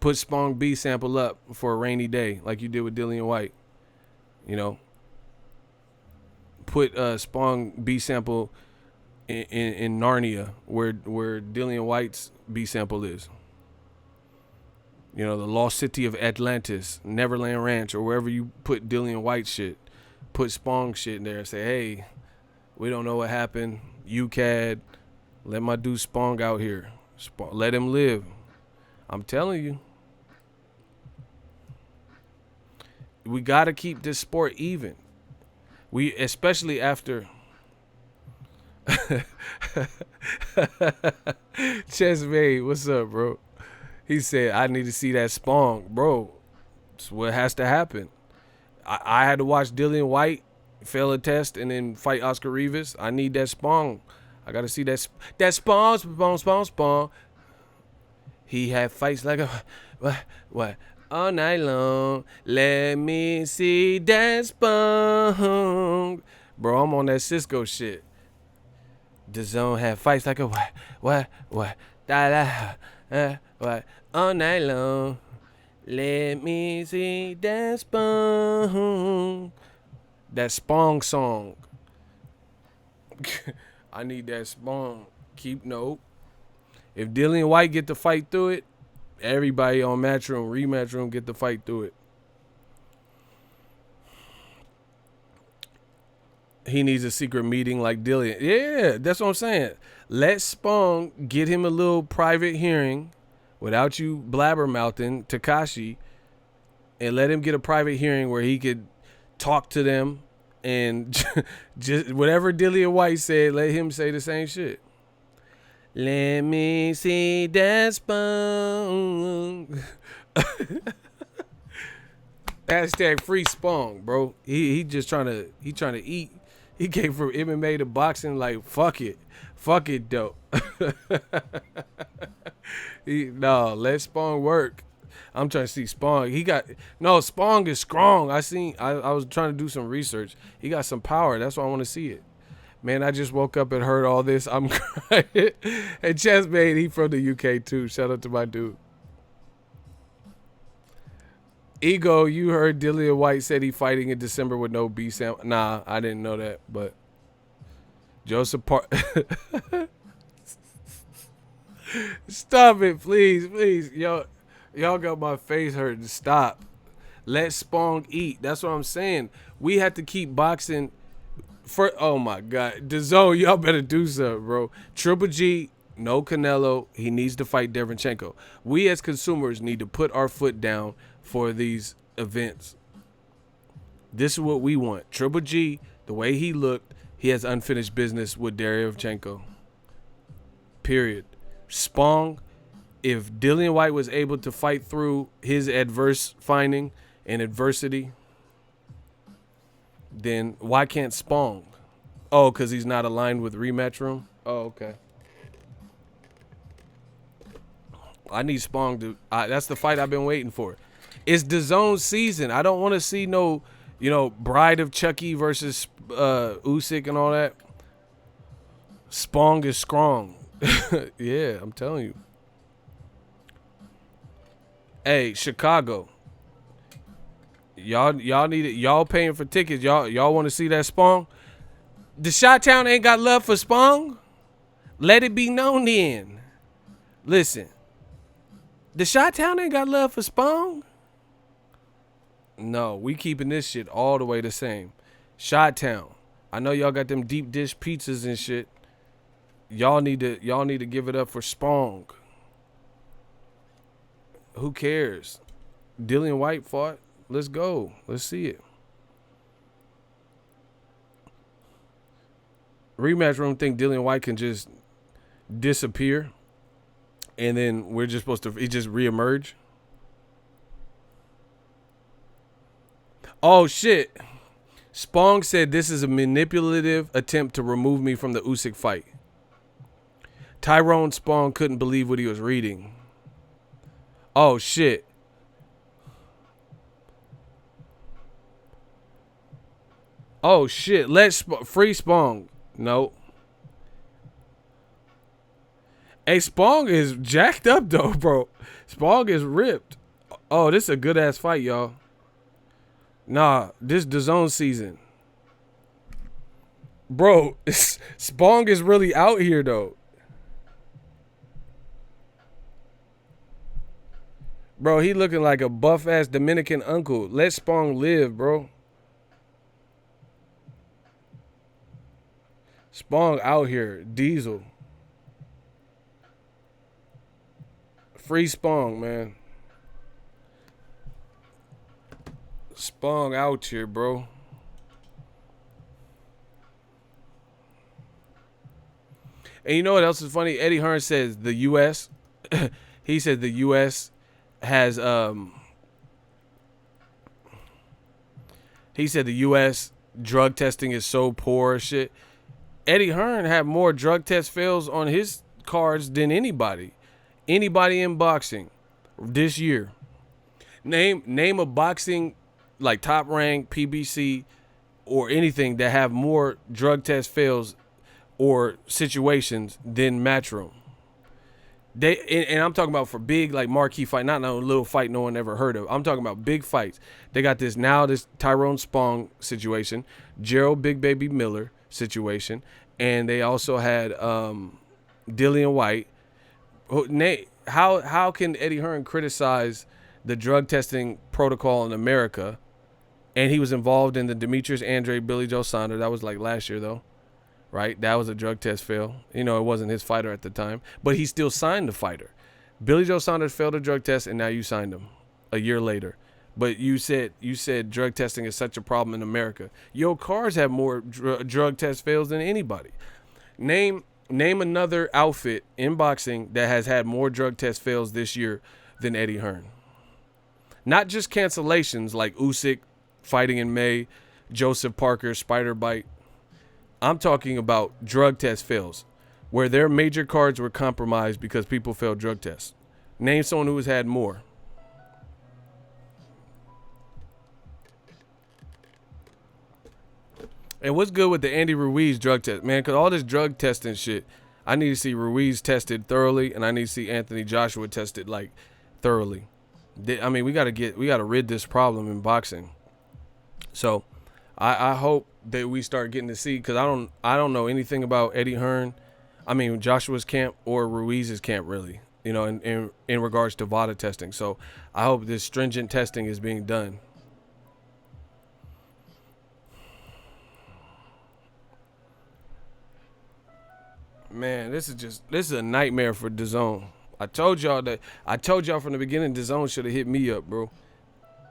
Put Spong B sample up for a rainy day like you did with Dillian White. You know. Put Spong B sample in Narnia where Dillian White's B sample is. You know, the lost city of Atlantis, Neverland Ranch, or wherever you put Dillian White shit. Put Spong shit in there and say, hey, we don't know what happened. UCAD, let my dude Spong out here. Let him live. I'm telling you. We got to keep this sport even. We, especially after Chessmade, what's up, bro? He said, I need to see that Spong. Bro, it's what has to happen. I had to watch Dillian White fail a test and then fight Oscar Rivas. I need that Spong. I got to see that Spong. He had fights like a, what? All night long. Let me see that Spong. Bro, I'm on that Cisco shit. Dazn had fights like a, what? What? All night long. Let me see that Spong. That Spong song. I need that Spong. Keep note. If Dillian White get to fight through it, everybody on Matchroom, Rematch Room get to fight through it. He needs a secret meeting like Dillian. Yeah, that's what I'm saying. Let Spong get him a little private hearing without you blabbermouthing Takashi, and let him get a private hearing where he could talk to them and just whatever Dillian White said, let him say the same shit. Let me see that Spong. Hashtag free Spong, bro. He just trying to eat. He came from MMA to boxing like fuck it though. Let Spong work. I'm trying to see Spong. Spong is strong. I was trying to do some research. He got some power. That's why I want to see it. Man, I just woke up and heard all this. I'm crying. And Chessmade, he from the UK too. Shout out to my dude. Ego, you heard Dillian White said he fighting in December with no B sample. Nah, I didn't know that, but Joseph Stop it, please. Y'all got my face hurting. Stop. Let Spong eat. That's what I'm saying. We have to keep boxing. Oh my God, Dazn, y'all better do something, bro. Triple G, no Canelo. He needs to fight Derevchenko. We as consumers need to put our foot down for these events. This is what we want. Triple G, the way he looked, he has unfinished business with Derevchenko. Period. Spong, if Dillian White was able to fight through his adverse finding and adversity, then why can't Spong? Oh, because he's not aligned with Rematch Room? Oh, okay. I need Spong to... that's the fight I've been waiting for. It's Dazn season. I don't want to see no, Bride of Chucky versus Usyk and all that. Spong is strong. Yeah, I'm telling you. Hey, Chicago. Y'all need it. Y'all paying for tickets. Y'all want to see that Spong? The Chi-Town ain't got love for Spong? Let it be known then. Listen. The Chi-Town ain't got love for Spong? No, we keeping this shit all the way the same. Chi-Town. I know y'all got them deep dish pizzas and shit. Y'all need to give it up for Spong. Who cares? Dillian White fought. Let's go. Let's see it. Rematch room think Dillian White can just disappear, and then we're just supposed to he just reemerge. Oh shit! Spong said this is a manipulative attempt to remove me from the Usyk fight. Tyrone Spong couldn't believe what he was reading. Oh shit! Oh shit! Let's free Spong. No. Hey, Spong is jacked up though, bro. Spong is ripped. Oh, this is a good ass fight, y'all. Nah, this Dazn season. Bro, Spong is really out here though. Bro, he looking like a buff ass Dominican uncle. Let Spong live, bro. Spong out here, Diesel. Free Spong, man. Spong out here, bro. And you know what else is funny? Eddie Hearn says the U.S. he said the U.S. has he said the U.S. drug testing is so poor shit. Eddie Hearn had more drug test fails on his cards than anybody in boxing this year. Name a boxing like Top Rank, PBC, or anything that have more drug test fails or situations than Matchroom. And I'm talking about for big like marquee fight, not no little fight no one ever heard of. I'm talking about big fights. They got this Tyrone Spong situation, Gerald Big Baby Miller situation, and they also had Dillian White. How can Eddie Hearn criticize the drug testing protocol in America? And he was involved in the Demetrius Andre Billy Joe Saunders. That was like last year though, right? That was a drug test fail. You know, it wasn't his fighter at the time, but he still signed the fighter. Billy Joe Saunders failed a drug test, and now you signed him a year later. But you said drug testing is such a problem in America. Your cars have more drug test fails than anybody. Name another outfit in boxing that has had more drug test fails this year than Eddie Hearn. Not just cancellations like Usyk fighting in May, Joseph Parker, spider bite. I'm talking about drug test fails where their major cards were compromised because people failed drug tests. Name someone who has had more. And what's good with the Andy Ruiz drug test, man? Because all this drug testing shit, I need to see Ruiz tested thoroughly, and I need to see Anthony Joshua tested like thoroughly. I mean, we gotta rid this problem in boxing. So, I hope that we start getting to see, because I don't know anything about Eddie Hearn. I mean, Joshua's camp or Ruiz's camp really, you know, in regards to Vada testing. So I hope this stringent testing is being done. Man, this is a nightmare for DAZN. I told y'all from the beginning, DAZN should have hit me up, bro.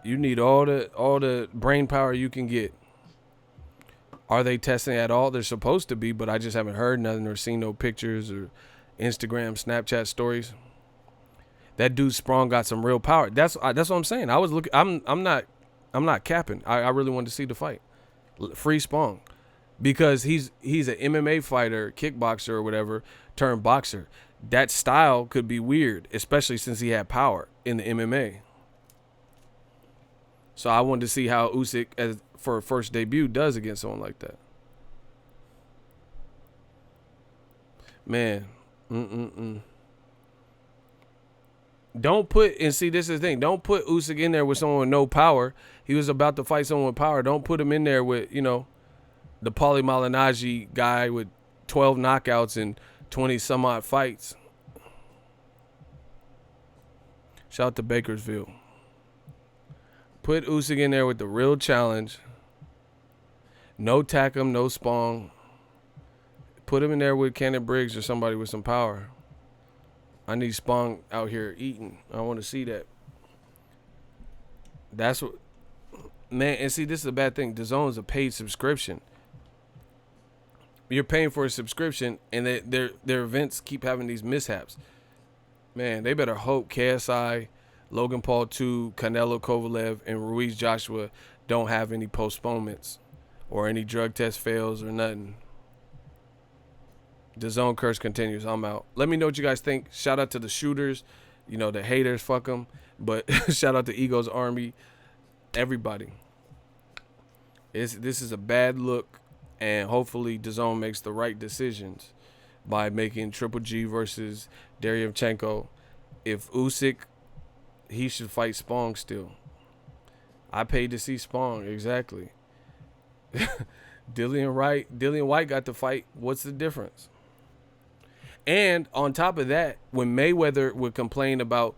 You need all the brain power you can get. Are they testing at all? They're supposed to be, but I just haven't heard nothing or seen no pictures or Instagram, Snapchat stories. That dude Spong got some real power. That's what I'm saying. I was looking. I'm not capping. I really wanted to see the fight. Free Spong. Because he's an MMA fighter, kickboxer or whatever, turned boxer. That style could be weird, especially since he had power in the MMA. So I wanted to see how Usyk, for a first debut, does against someone like that. Man, Don't put, and see, this is the thing. Don't put Usyk in there with someone with no power. He was about to fight someone with power. Don't put him in there with, you know, the Paulie Malignaggi guy with 12 knockouts and 20 some odd fights. Shout out to Bakersfield. Put Usyk in there with the real challenge. No Tack'em, no Spong. Put him in there with Kenneth Briggs or somebody with some power. I need Spong out here eating. I want to see that. That's what, man. And see, this is a bad thing. DAZN is a paid subscription. You're paying for a subscription, and their events keep having these mishaps. Man, they better hope KSI, Logan Paul 2, Canelo Kovalev, and Ruiz Joshua don't have any postponements or any drug test fails or nothing. The zone curse continues. I'm out. Let me know what you guys think. Shout out to the shooters, the haters, fuck them. But shout out to Ego's Army, everybody. This is a bad look, and hopefully DAZN makes the right decisions by making Triple G versus Derevychenko. If Usyk, he should fight Spong still. I paid to see Spong, exactly. Dillian White got to fight. What's the difference? And on top of that, when Mayweather would complain about,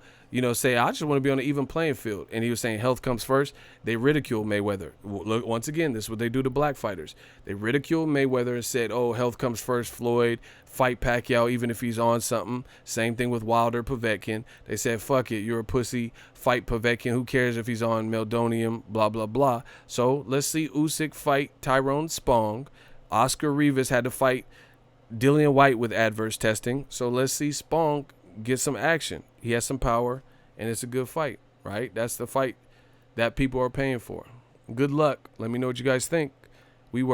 say, I just want to be on an even playing field, and he was saying health comes first, they ridiculed Mayweather. Look, once again, this is what they do to black fighters. They ridiculed Mayweather and said, oh, health comes first, Floyd, fight Pacquiao even if he's on something. Same thing with Wilder, Povetkin. They said, fuck it, you're a pussy, fight Povetkin. Who cares if he's on Meldonium, blah, blah, blah. So let's see Usyk fight Tyrone Spong. Oscar Rivas had to fight Dillian White with adverse testing. So let's see Spong get some action. He has some power, and it's a good fight, right? That's the fight that people are paying for. Good luck. Let me know what you guys think.